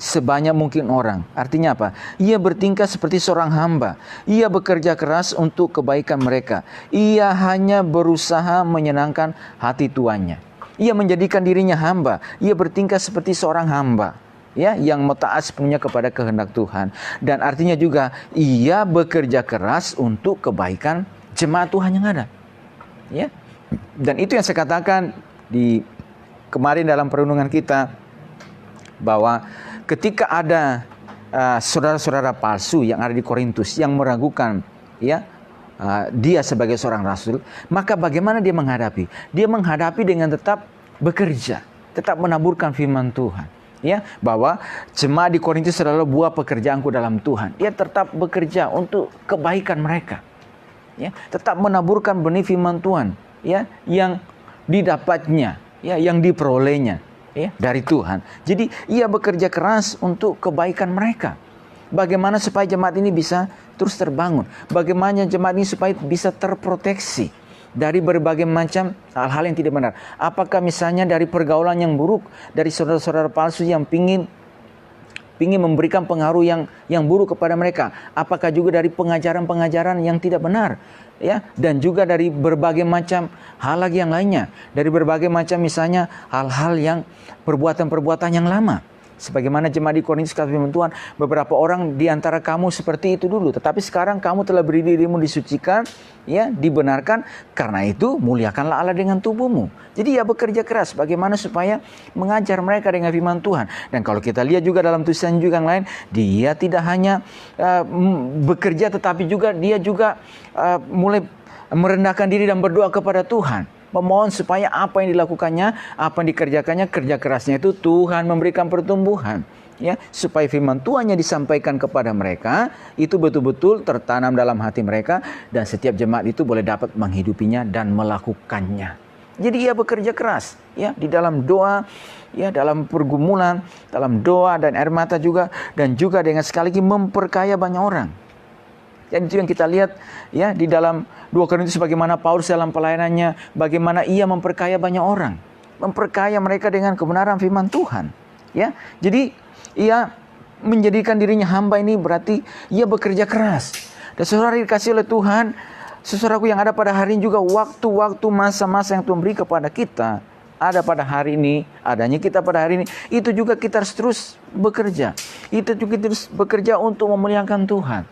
sebanyak mungkin orang. Artinya apa? Ia bertingkah seperti seorang hamba. Ia bekerja keras untuk kebaikan mereka. Ia hanya berusaha menyenangkan hati tuannya. Ia menjadikan dirinya hamba. Ia bertingkah seperti seorang hamba, ya, yang taat sepenuhnya kepada kehendak Tuhan. Dan artinya juga ia bekerja keras untuk kebaikan jemaat Tuhan yang ada. Ya. Dan itu yang saya katakan di kemarin dalam perenungan kita, bahwa ketika ada saudara-saudara palsu yang ada di Korintus yang meragukan, ya, dia sebagai seorang rasul, maka bagaimana dia menghadapi? Dia menghadapi dengan tetap bekerja, tetap menaburkan firman Tuhan, ya, bahwa jemaat di Korintus adalah buah pekerjaanku dalam Tuhan. Dia tetap bekerja untuk kebaikan mereka, ya, tetap menaburkan benih firman Tuhan, ya, yang didapatnya, ya, yang diperolehnya, ya, dari Tuhan. Jadi ia bekerja keras untuk kebaikan mereka. Bagaimana supaya jemaat ini bisa terus terbangun? Bagaimana jemaat ini supaya bisa terproteksi dari berbagai macam hal-hal yang tidak benar? Apakah misalnya dari pergaulan yang buruk, dari saudara-saudara palsu yang pingin memberikan pengaruh yang buruk kepada mereka? Apakah juga dari pengajaran-pengajaran yang tidak benar? Ya, dan juga dari berbagai macam hal lagi yang lainnya, dari berbagai macam misalnya hal-hal yang perbuatan-perbuatan yang lama. Sebagaimana jemaat di Korintus kata firman Tuhan, beberapa orang di antara kamu seperti itu dulu, tetapi sekarang kamu telah beri dirimu disucikan, ya, dibenarkan, karena itu muliakanlah Allah dengan tubuhmu. Jadi ia bekerja keras bagaimana supaya mengajar mereka dengan firman Tuhan. Dan kalau kita lihat juga dalam tulisan juga yang lain, dia tidak hanya bekerja, tetapi juga dia juga mulai merendahkan diri dan berdoa kepada Tuhan, memohon supaya apa yang dilakukannya, apa yang dikerjakannya, kerja kerasnya itu Tuhan memberikan pertumbuhan, ya, supaya firman Tuhan yang disampaikan kepada mereka itu betul-betul tertanam dalam hati mereka, dan setiap jemaat itu boleh dapat menghidupinya dan melakukannya. Jadi ia bekerja keras, ya, di dalam doa, ya, dalam pergumulan, dalam doa dan air mata juga, dan juga dengan sekali lagi memperkaya banyak orang. Dan itu yang kita lihat, ya, di dalam 2 Korintus, bagaimana Paulus dalam pelayanannya, bagaimana ia memperkaya banyak orang, memperkaya mereka dengan kebenaran firman Tuhan, ya. Jadi ia menjadikan dirinya hamba, ini berarti ia bekerja keras. Dan saudara dikasih oleh Tuhan, saudaraku yang ada pada hari ini juga waktu-waktu masa-masa yang Tuhan beri kepada kita. Ada pada hari ini, adanya kita pada hari ini, itu juga kita harus terus bekerja. Itu juga terus bekerja untuk memuliakan Tuhan.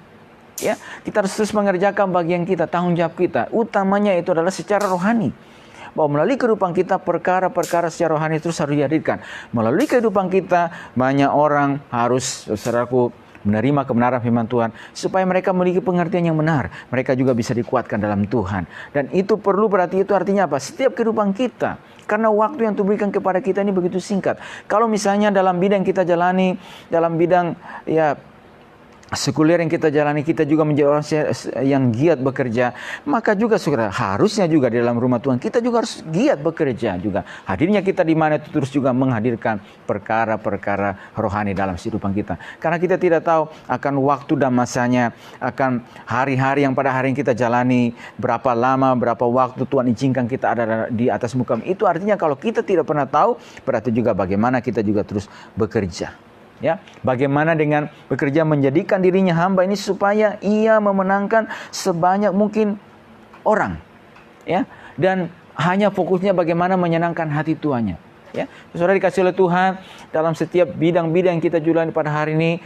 Ya, kita harus terus mengerjakan bagian kita, tanggung jawab kita. Utamanya itu adalah secara rohani. Bahwa melalui kehidupan kita perkara-perkara secara rohani terus harus dihadirkan. Melalui kehidupan kita banyak orang harus, saudaraku, menerima kebenaran firman Tuhan supaya mereka memiliki pengertian yang benar. Mereka juga bisa dikuatkan dalam Tuhan. Dan itu perlu, berarti itu artinya apa? Setiap kehidupan kita. Karena waktu yang Tuhan berikan kepada kita ini begitu singkat. Kalau misalnya dalam bidang kita jalani, dalam bidang sekuler yang kita jalani, kita juga menjadi orang yang giat bekerja, maka juga saudara, harusnya juga di dalam rumah Tuhan kita juga harus giat bekerja juga. Hadirnya kita di mana itu terus juga menghadirkan perkara-perkara rohani dalam kehidupan kita. Karena kita tidak tahu akan waktu dan masanya, akan hari-hari yang pada hari yang kita jalani, berapa lama, berapa waktu Tuhan izinkan kita ada di atas muka. Itu artinya kalau kita tidak pernah tahu, berarti juga bagaimana kita juga terus bekerja. Ya, bagaimana dengan bekerja menjadikan dirinya hamba ini supaya ia memenangkan sebanyak mungkin orang, ya, dan hanya fokusnya bagaimana menyenangkan hati tuannya. Ya, saudara dikasih oleh Tuhan dalam setiap bidang-bidang yang kita jalani pada hari ini,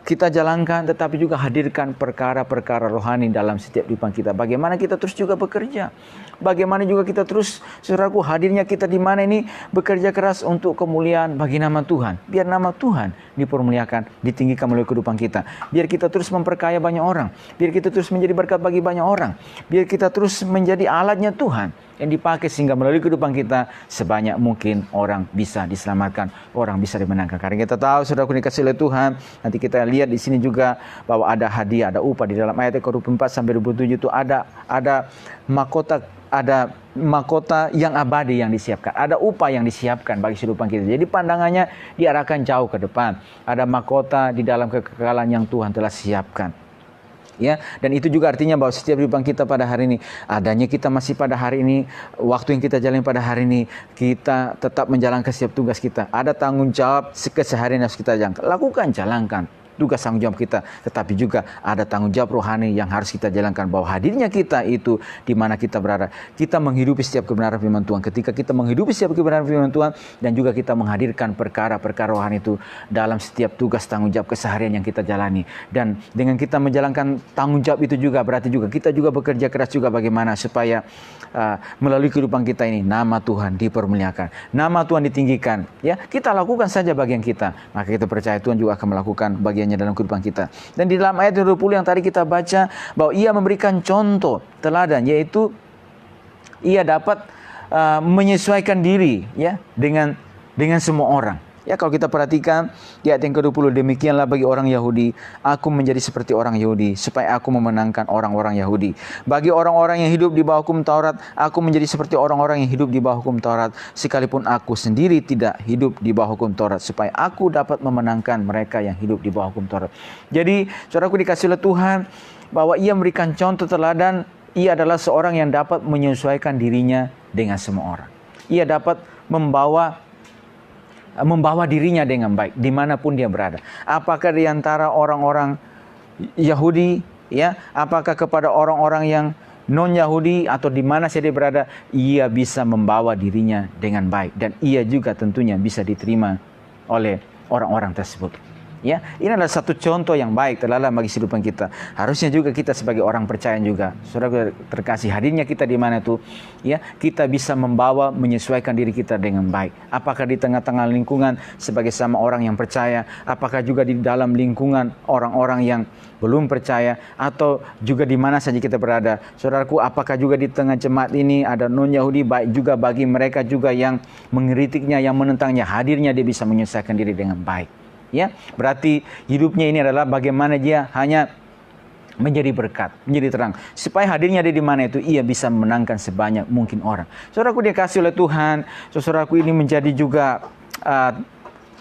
kita jalankan, tetapi juga hadirkan perkara-perkara rohani dalam setiap kehidupan kita. Bagaimana kita terus juga bekerja. Bagaimana juga kita terus, saudaraku, hadirnya kita di mana ini bekerja keras untuk kemuliaan bagi nama Tuhan. Biar nama Tuhan dipermuliakan, ditinggikan melalui kehidupan kita. Biar kita terus memperkaya banyak orang. Biar kita terus menjadi berkat bagi banyak orang. Biar kita terus menjadi alatnya Tuhan yang dipakai sehingga melalui kehidupan kita sebanyak mungkin orang bisa diselamatkan, orang bisa dimenangkan. Karena kita tahu, saudaraku dikasih oleh Tuhan, nanti kita lihat di sini juga bahwa ada hadiah, ada upah di dalam ayat 24 sampai 27 itu ada mahkota yang abadi yang disiapkan, ada upah yang disiapkan bagi kehidupan kita. Jadi pandangannya diarahkan jauh ke depan. Ada mahkota di dalam kekekalan yang Tuhan telah siapkan. Ya, dan itu juga artinya bahwa setiap kehidupan kita pada hari ini, adanya kita masih pada hari ini, waktu yang kita jalani pada hari ini, kita tetap menjalankan setiap tugas kita. Ada tanggung jawab keseharian yang harus kita lakukan, jalankan tugas tanggung jawab kita, tetapi juga ada tanggung jawab rohani yang harus kita jalankan, bahwa hadirnya kita itu di mana kita berada, kita menghidupi setiap kebenaran firman Tuhan. Ketika kita menghidupi setiap kebenaran firman Tuhan dan juga kita menghadirkan perkara-perkara rohani itu dalam setiap tugas tanggung jawab keseharian yang kita jalani, dan dengan kita menjalankan tanggung jawab itu juga berarti juga kita juga bekerja keras juga bagaimana supaya melalui kehidupan kita ini nama Tuhan dipermuliakan, nama Tuhan ditinggikan. Ya, kita lakukan saja bagian kita, maka kita percaya Tuhan juga akan melakukan bagiannya dalam kehidupan kita. Dan di dalam ayat 20 yang tadi kita baca, bahwa ia memberikan contoh teladan, yaitu ia dapat menyesuaikan diri, ya, dengan semua orang. Ya, kalau kita perhatikan di ayat yang ke-20, demikianlah bagi orang Yahudi, aku menjadi seperti orang Yahudi, supaya aku memenangkan orang-orang Yahudi. Bagi orang-orang yang hidup di bawah hukum Taurat, aku menjadi seperti orang-orang yang hidup di bawah hukum Taurat, sekalipun aku sendiri tidak hidup di bawah hukum Taurat, supaya aku dapat memenangkan mereka yang hidup di bawah hukum Taurat. Jadi, saudaraku dikasih oleh Tuhan, bahwa ia memberikan contoh teladan, ia adalah seorang yang dapat menyesuaikan dirinya dengan semua orang. Ia dapat membawa dirinya dengan baik dimanapun dia berada. Apakah di antara orang-orang Yahudi, ya, apakah kepada orang-orang yang non-Yahudi atau di mana saja dia berada, ia bisa membawa dirinya dengan baik dan ia juga tentunya bisa diterima oleh orang-orang tersebut. Ya, ini adalah satu contoh yang baik teladan bagi kehidupan kita. Harusnya juga kita sebagai orang percaya juga, saudara terkasih, hadirnya kita di mana itu, ya, kita bisa menyesuaikan diri kita dengan baik. Apakah di tengah-tengah lingkungan sebagai sama orang yang percaya, apakah juga di dalam lingkungan orang-orang yang belum percaya, atau juga di mana saja kita berada. Saudaraku, apakah juga di tengah jemaat ini ada non-Yahudi, baik juga bagi mereka juga yang mengkritiknya, yang menentangnya, hadirnya dia bisa menyesuaikan diri dengan baik. Ya, berarti hidupnya ini adalah bagaimana dia hanya menjadi berkat, menjadi terang, supaya hadirnya dia di mana itu ia bisa menangkan sebanyak mungkin orang. Saudaraku dikasih oleh Tuhan, saudaraku ini menjadi juga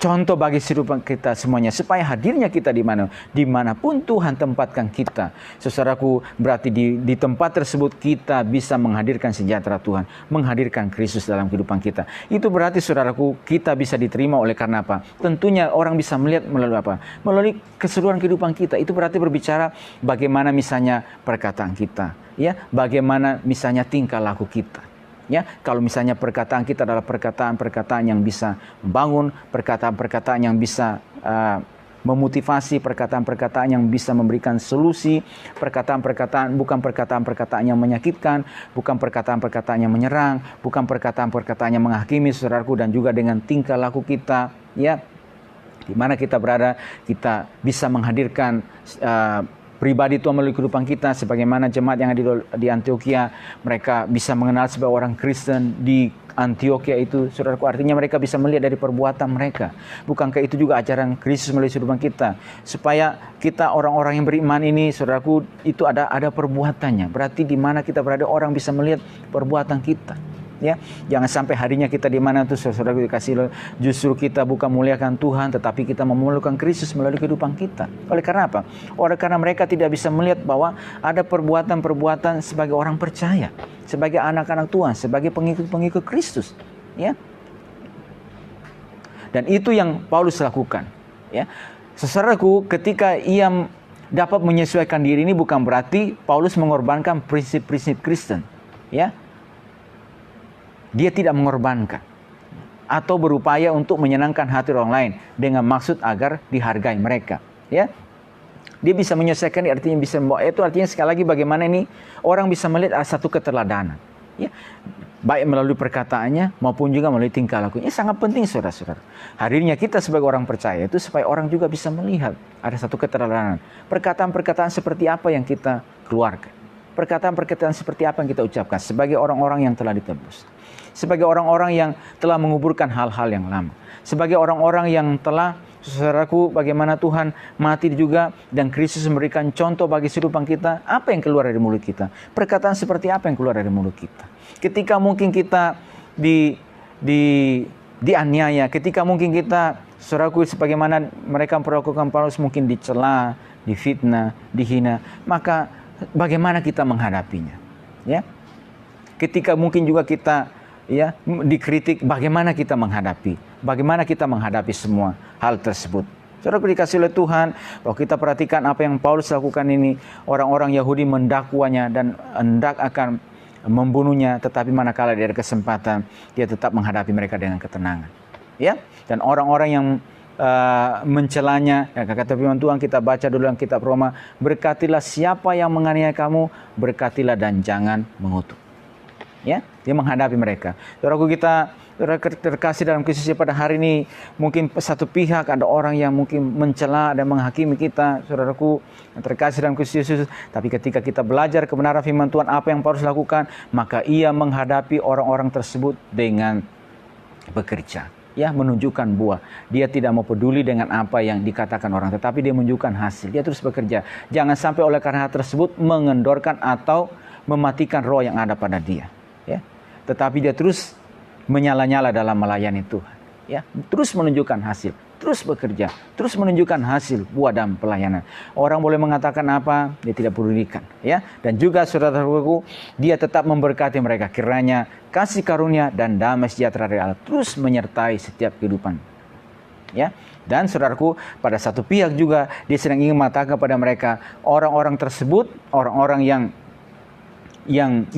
contoh bagi kehidupan kita semuanya, supaya hadirnya kita di mana, dimanapun Tuhan tempatkan kita. Saudaraku, berarti di tempat tersebut kita bisa menghadirkan sejahtera Tuhan, menghadirkan Kristus dalam kehidupan kita. Itu berarti saudaraku, kita bisa diterima oleh karena apa? Tentunya orang bisa melihat melalui apa? Melalui keseluruhan kehidupan kita. Itu berarti berbicara bagaimana misalnya perkataan kita, ya, bagaimana misalnya tingkah laku kita. Ya, kalau misalnya perkataan kita adalah perkataan-perkataan yang bisa membangun, perkataan-perkataan yang bisa memotivasi, perkataan-perkataan yang bisa memberikan solusi, perkataan-perkataan bukan perkataan-perkataan yang menyakitkan, bukan perkataan-perkataan yang menyerang, bukan perkataan-perkataan yang menghakimi saudaraku, dan juga dengan tingkah laku kita, ya, di mana kita berada, kita bisa menghadirkan pribadi Tuhan melalui kehidupan kita, sebagaimana jemaat yang ada di Antioquia, mereka bisa mengenal sebagai orang Kristen di Antioquia itu, saudaraku, artinya mereka bisa melihat dari perbuatan mereka. Bukankah itu juga ajaran Kristus melalui kehidupan kita? Supaya kita orang-orang yang beriman ini, saudaraku, itu ada perbuatannya. Berarti di mana kita berada, orang bisa melihat perbuatan kita. Ya, jangan sampai harinya kita di mana tuh saudara dikasih, justru kita bukan memuliakan Tuhan, tetapi kita memuliakan Kristus melalui kehidupan kita. Oleh karena apa? Karena mereka tidak bisa melihat bahwa ada perbuatan-perbuatan sebagai orang percaya, sebagai anak-anak Tuhan, sebagai pengikut-pengikut Kristus. Ya, dan itu yang Paulus lakukan. Ya, saudaraku, ketika ia dapat menyesuaikan diri ini, bukan berarti Paulus mengorbankan prinsip-prinsip Kristen. Ya. Dia tidak mengorbankan atau berupaya untuk menyenangkan hati orang lain dengan maksud agar dihargai mereka. Ya, dia bisa menyelesaikan, artinya bisa membawa. Itu artinya sekali lagi bagaimana ini orang bisa melihat ada satu keteladanan. Ya, baik melalui perkataannya maupun juga melalui tingkah lakunya. Sangat penting saudara-saudara. Hadirnya kita sebagai orang percaya itu supaya orang juga bisa melihat ada satu keteladanan. Perkataan-perkataan seperti apa yang kita keluarkan. Perkataan-perkataan seperti apa yang kita ucapkan sebagai orang-orang yang telah ditebus. Sebagai orang-orang yang telah menguburkan hal-hal yang lama. Sebagai orang-orang yang telah, saudaraku, bagaimana Tuhan mati juga dan Kristus memberikan contoh bagi kehidupan kita. Apa yang keluar dari mulut kita? Perkataan seperti apa yang keluar dari mulut kita? Ketika mungkin kita dianiaya, ketika mungkin kita, saudaraku, sebagaimana mereka memperlakukan Paulus, mungkin dicela, difitnah, dihina, maka bagaimana kita menghadapinya? Ya, ketika mungkin juga kita dikritik, bagaimana kita menghadapi? Bagaimana kita menghadapi semua hal tersebut? Saudara dikasih oleh Tuhan, kalau kita perhatikan apa yang Paulus lakukan ini, orang-orang Yahudi mendakwanya dan hendak akan membunuhnya, tetapi manakala dia ada kesempatan, dia tetap menghadapi mereka dengan ketenangan. Ya, dan orang-orang yang mencelanya, ya, kata firman Tuhan kita baca dulu dalam kitab Roma, berkatilah siapa yang menganiaya kamu, berkatilah dan jangan mengutuk. Ya, dia menghadapi mereka. Saudaraku, kita terkasih dalam Kristus pada hari ini, mungkin satu pihak ada orang yang mungkin mencela dan menghakimi kita, saudaraku, terkasih dalam Kristus. Tapi ketika kita belajar kebenaran firman Tuhan, apa yang Paulus lakukan, maka ia menghadapi orang-orang tersebut dengan bekerja. Ya, menunjukkan buah. Dia tidak mau peduli dengan apa yang dikatakan orang, tetapi dia menunjukkan hasil. Dia terus bekerja. Jangan sampai oleh karena hal tersebut mengendorkan atau mematikan roh yang ada pada dia. Ya, tetapi dia terus menyala-nyala dalam melayani Tuhan. Ya, terus menunjukkan hasil, terus bekerja, terus menunjukkan hasil buah dalam pelayanan. Orang boleh mengatakan apa, dia tidak pedulikan. Ya, dan juga saudara-saudaraku, dia tetap memberkati mereka. Kiranya kasih karunia dan damai sejahtera dari Allah terus menyertai setiap kehidupan. Ya, dan saudaraku, pada satu pihak juga dia sedang ingin mengatakan kepada mereka, orang-orang tersebut, orang-orang yang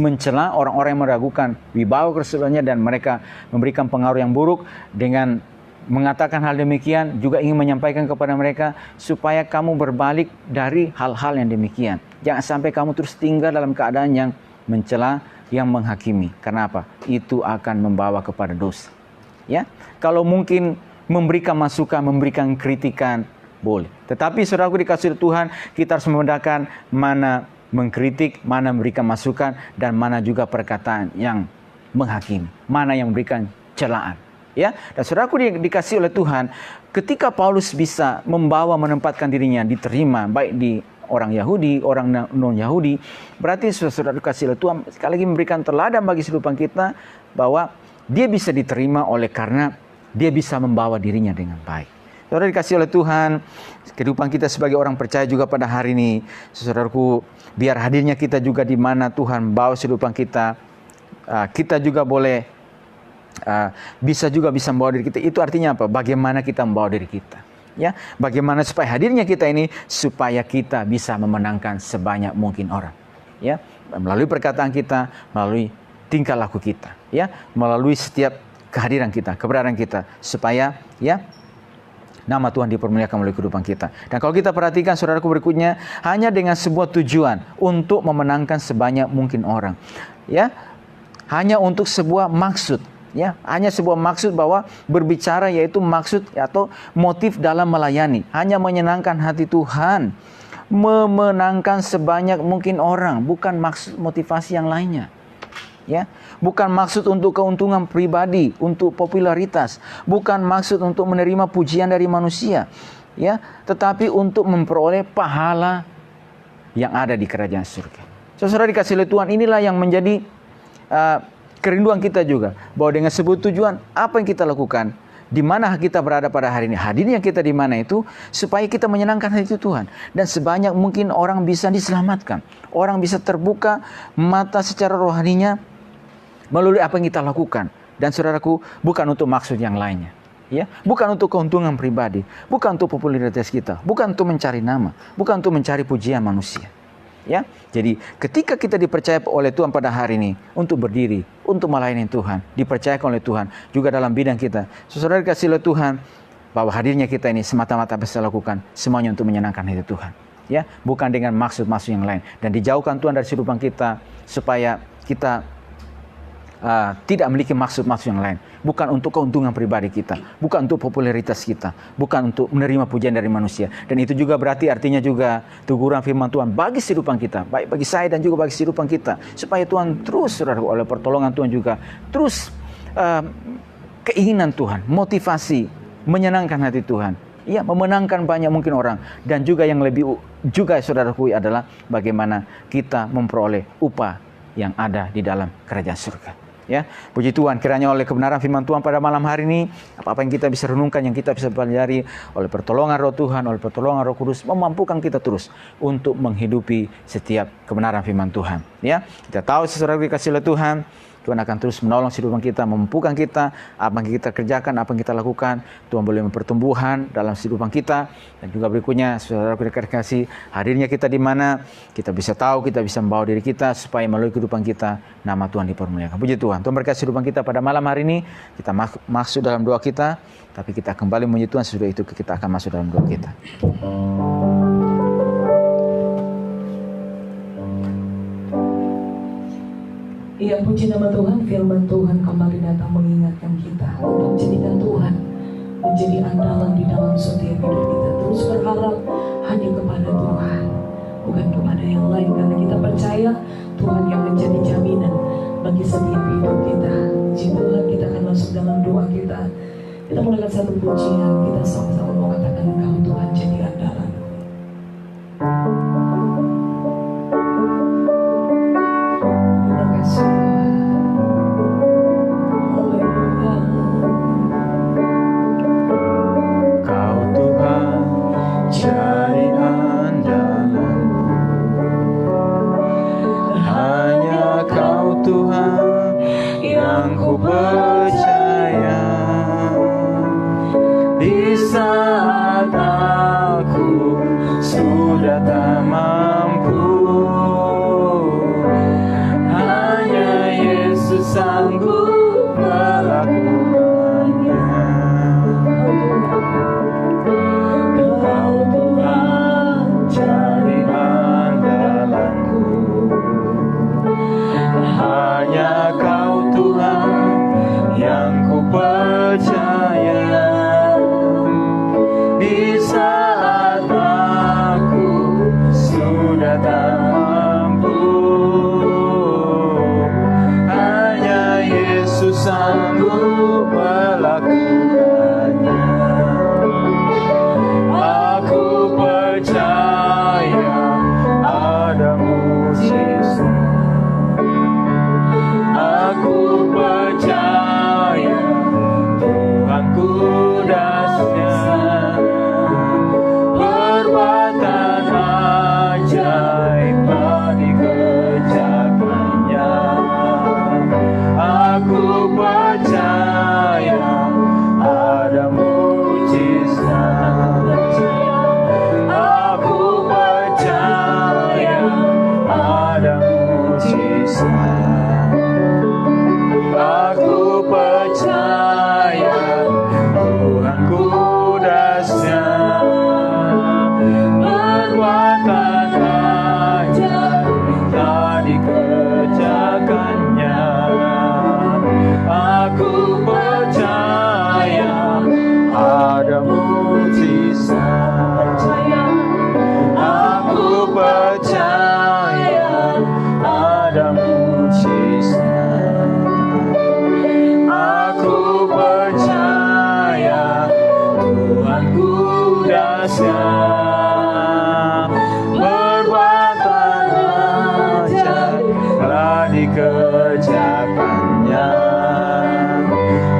mencela, orang-orang yang meragukan wibawa keseluruhannya dan mereka memberikan pengaruh yang buruk, dengan mengatakan hal demikian juga ingin menyampaikan kepada mereka supaya kamu berbalik dari hal-hal yang demikian. Jangan sampai kamu terus tinggal dalam keadaan yang mencela, yang menghakimi. Karena apa? Itu akan membawa kepada dosa. Ya, kalau mungkin memberikan masukan, memberikan kritikan, boleh. Tetapi saudaraku dikasih Tuhan, kita harus membedakan mana mengkritik, mana memberikan masukan, dan mana juga perkataan yang menghakimi, mana yang memberikan celaan. Ya, dan saudaraku dikasih oleh Tuhan, ketika Paulus bisa menempatkan dirinya diterima baik di orang Yahudi, orang non-Yahudi, berarti saudara dikasih oleh Tuhan sekali lagi memberikan teladan bagi kehidupan kita bahwa dia bisa diterima oleh karena dia bisa membawa dirinya dengan baik. Saudara dikasih oleh Tuhan, kehidupan kita sebagai orang percaya juga pada hari ini, saudaraku, biar hadirnya kita juga di mana Tuhan bawa kehidupan kita, kita juga boleh bisa membawa diri kita. Itu artinya apa? Bagaimana kita membawa diri kita, ya? Bagaimana supaya hadirnya kita ini supaya kita bisa memenangkan sebanyak mungkin orang, ya? Melalui perkataan kita, melalui tingkah laku kita, ya, melalui setiap kehadiran kita, keberadaan kita, supaya ya nama Tuhan dipermuliakan melalui kehidupan kita. Dan kalau kita perhatikan saudaraku berikutnya, hanya dengan sebuah tujuan untuk memenangkan sebanyak mungkin orang. Ya, hanya untuk sebuah maksud. Ya, hanya sebuah maksud bahwa berbicara yaitu maksud atau motif dalam melayani. Hanya menyenangkan hati Tuhan. Memenangkan sebanyak mungkin orang. Bukan maksud motivasi yang lainnya. Ya, bukan maksud untuk keuntungan pribadi, untuk popularitas, bukan maksud untuk menerima pujian dari manusia, ya, tetapi untuk memperoleh pahala yang ada di kerajaan surga. Saudara dikasih oleh Tuhan, inilah yang menjadi kerinduan kita juga, bahwa dengan sebuah tujuan apa yang kita lakukan, di mana kita berada pada hari ini, hadirnya kita di mana itu, supaya kita menyenangkan hati Tuhan dan sebanyak mungkin orang bisa diselamatkan, orang bisa terbuka mata secara rohaninya melalui apa yang kita lakukan. Dan saudaraku, bukan untuk maksud yang lainnya, ya, bukan untuk keuntungan pribadi, bukan untuk popularitas kita, bukan untuk mencari nama, bukan untuk mencari pujian manusia, ya. Jadi ketika kita dipercaya oleh Tuhan pada hari ini untuk berdiri, untuk melayani Tuhan, dipercayakan oleh Tuhan juga dalam bidang kita, saudara dikasih oleh Tuhan, bahwa hadirnya kita ini semata-mata bisa lakukan semuanya untuk menyenangkan hati Tuhan, ya, bukan dengan maksud-maksud yang lain. Dan dijauhkan Tuhan dari kehidupan kita supaya kita tidak memiliki maksud-maksud yang lain. Bukan untuk keuntungan pribadi kita, bukan untuk popularitas kita, bukan untuk menerima pujian dari manusia. Dan itu juga berarti artinya juga teguran firman Tuhan bagi kehidupan kita, baik bagi saya dan juga bagi kehidupan kita, supaya Tuhan terus, saudara, oleh pertolongan Tuhan juga terus keinginan Tuhan, motivasi menyenangkan hati Tuhan, ya, memenangkan banyak mungkin orang. Dan juga yang lebih juga saudaraku adalah bagaimana kita memperoleh upah yang ada di dalam kerajaan surga. Ya, puji Tuhan, kiranya oleh kebenaran firman Tuhan pada malam hari ini, apa-apa yang kita bisa renungkan, yang kita bisa pelajari oleh pertolongan Roh Tuhan, oleh pertolongan Roh Kudus, memampukan kita terus untuk menghidupi setiap kebenaran firman Tuhan. Ya, kita tahu saudara dikasih oleh Tuhan, Tuhan akan terus menolong kehidupan kita, memampukan kita, apa yang kita kerjakan, apa yang kita lakukan, Tuhan boleh mempertumbuhan dalam kehidupan kita. Dan juga berikutnya, saudara dikasih, hadirnya kita di mana, kita bisa tahu, kita bisa membawa diri kita, supaya melalui kehidupan kita, nama Tuhan dipermuliakan. Puji Tuhan, Tuhan berkati kehidupan kita pada malam hari ini, kita masuk dalam doa kita, tapi kita kembali memuji Tuhan, sesudah itu kita akan masuk dalam doa kita. Ya, puji nama Tuhan, firman Tuhan kembali datang mengingatkan kita untuk jadikan Tuhan menjadi andalan di dalam setiap hidup kita. Terus berharap hanya kepada Tuhan, bukan kepada yang lain, karena kita percaya Tuhan yang menjadi jaminan bagi setiap hidup kita. Puji Tuhan, kita akan masuk dalam doa kita. Kita mulakan satu pujian, kita sama-sama mengatakan Engkau Tuhan jadi andalan. Aku percaya Tuhanku percaya ada mujizat. Aku percaya ada mujizat. Aku percaya Tuhanku dahsyat, perbuatan ajaib telah dikerjakannya. Aku percaya ada mujizat. Aku percaya ada mujizat. Aku percaya Tuhanku dahsyat, perbuatan ajaib telah dikerjakannya.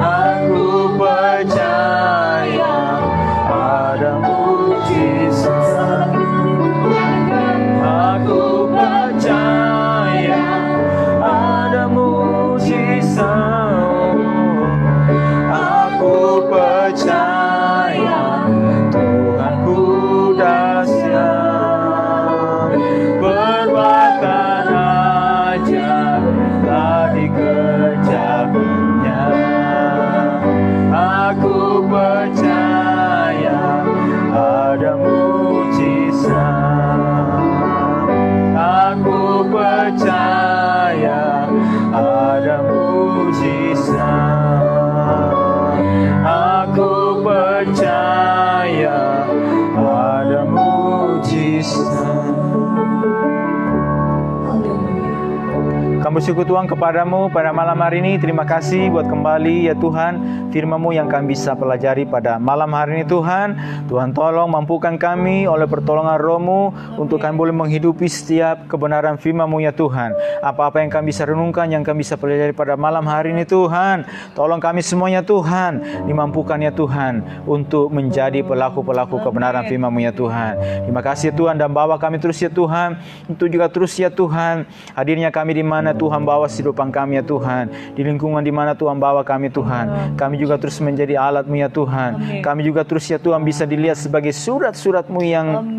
Aku percaya ada mujizat. Aku percaya ada mujizat. Aku percaya Tuhanku dahsyat, perbuatan ajaib telah dikerjakannya. Aku percaya ada mujizat. Aku percaya ada mujizat. Aku percaya ada mujizat. Kami bersyukur Tuhan kepadamu pada malam hari ini. Terima kasih buat kembali ya Tuhan firman-Mu yang kami bisa pelajari pada malam hari ini Tuhan. Tuhan tolong mampukan kami oleh pertolongan Roh-Mu untuk kami boleh menghidupi setiap kebenaran firman-Mu ya Tuhan. Apa-apa yang kami bisa renungkan, yang kami bisa pelajari pada malam hari ini Tuhan. Tolong kami semuanya Tuhan, dimampukan ya Tuhan untuk menjadi pelaku-pelaku kebenaran firman-Mu ya Tuhan. Terima kasih ya Tuhan, dan bawa kami terus ya Tuhan. Untuk juga terus ya Tuhan, hadirnya kami di mana Tuhan bawa kehidupan kami ya Tuhan, di lingkungan di mana Tuhan bawa kami Tuhan. Kami juga terus menjadi alat-Mu ya Tuhan. Kami juga terus ya Tuhan bisa dilihat sebagai surat-surat-Mu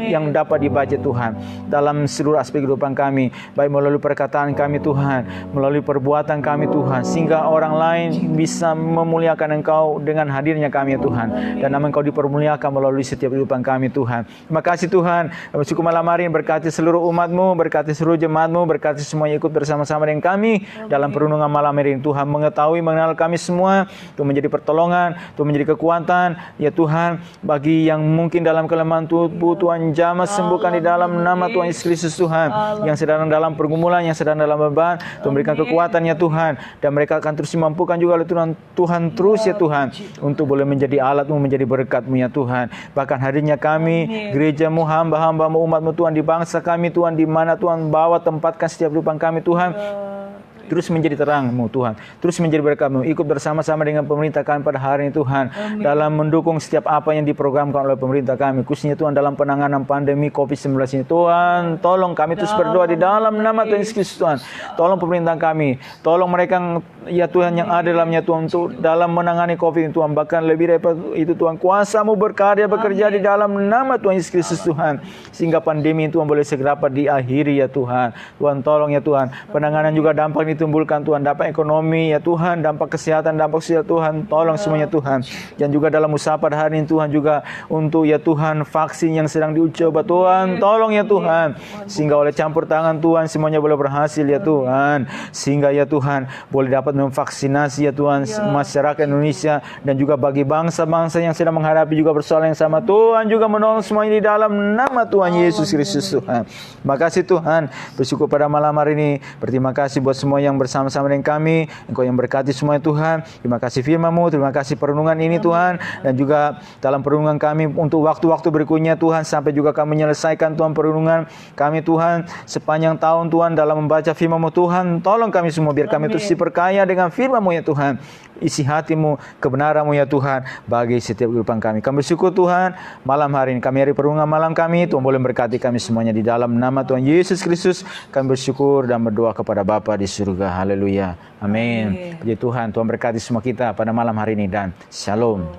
yang dapat dibaca Tuhan dalam seluruh aspek kehidupan kami, baik melalui perkataan kami Tuhan, melalui perbuatan kami Tuhan, sehingga orang lain bisa memuliakan Engkau dengan hadirnya kami ya Tuhan, dan nama Engkau dipermuliakan melalui setiap kehidupan kami Tuhan. Terima kasih Tuhan. Kami syukur malam hari ini, berkati seluruh umat-Mu, berkati seluruh jemaat-Mu, berkati semuanya ikut bersama-sama dengan kami dalam perundungan malam hari ini. Tuhan mengetahui, mengenal kami semua, Tuhan menjadi pertolongan, Tuhan menjadi kekuatan ya Tuhan, bagi yang mungkin dalam kelemahan tubuh Tuhan jamah sembuhkan di dalam nama Tuhan Yesus Kristus Tuhan. Yang sedang dalam pergumulan, yang sedang dalam beban, Tuhan berikan kekuatan ya Tuhan, dan mereka akan terus dimampukan juga oleh Tuhan terus ya Tuhan, untuk boleh menjadi alat-Mu, menjadi berkat-Mu ya Tuhan. Bahkan hadirnya kami, gereja-Mu, hamba-hamba-Mu, umat-Mu Tuhan, di bangsa kami Tuhan, di mana Tuhan bawa tempatkan setiap kehidupan kami Tuhan, terus menjadi terang-Mu Tuhan, terus menjadi berkat-Mu. Ikut bersama-sama dengan pemerintah kami pada hari ini Tuhan, dalam mendukung setiap apa yang diprogramkan oleh pemerintah kami, khususnya Tuhan dalam penanganan pandemi COVID-19 ini. Tuhan tolong kami terus berdoa di dalam nama Tuhan Yesus Kristus Tuhan. Tolong pemerintah kami, tolong mereka ya Tuhan yang ada dalamnya Tuhan, untuk dalam menangani COVID ini Tuhan. Bahkan lebih daripada itu Tuhan, kuasa-Mu berkarya bekerja di dalam nama Tuhan Yesus Kristus Tuhan, sehingga pandemi ini Tuhan boleh segera dapat diakhiri ya Tuhan. Tuhan tolong ya Tuhan, penanganan juga dampak ditimbulkan Tuhan, dampak ekonomi ya Tuhan, dampak kesehatan, dampak sosial Tuhan, tolong semuanya Tuhan. Dan juga dalam usaha pada hari ini Tuhan, juga untuk ya Tuhan vaksin yang sedang diuji coba Tuhan, tolong ya Tuhan, sehingga oleh campur tangan Tuhan semuanya boleh berhasil ya Tuhan, sehingga ya Tuhan boleh dapat memvaksinasi ya Tuhan masyarakat Indonesia, dan juga bagi bangsa-bangsa yang sedang menghadapi juga persoalan yang sama Tuhan, juga menolong semuanya di dalam nama Tuhan Yesus Kristus Tuhan. Terima kasih Tuhan, bersyukur pada malam hari ini, berterima kasih buat semua yang bersama-sama dengan kami. Engkau yang berkati semua Tuhan. Terima kasih firman-Mu, terima kasih perenungan ini Tuhan, dan juga dalam perenungan kami untuk waktu-waktu berikutnya Tuhan, sampai juga kami menyelesaikan Tuhan perenungan kami Tuhan sepanjang tahun Tuhan dalam membaca firman-Mu Tuhan. Tolong kami semua biar kami terus diperkaya dengan firman-Mu ya Tuhan. isi hati-Mu, kebenaran-Mu ya Tuhan, bagi setiap kehidupan kami. Kami bersyukur Tuhan, malam hari ini, kami hari perlindungan malam kami, Tuhan boleh berkati kami semuanya di dalam nama Tuhan Yesus Kristus. Kami bersyukur dan berdoa kepada Bapa di surga. Haleluya. Amin. Puji Tuhan, Tuhan berkati semua kita pada malam hari ini dan Shalom.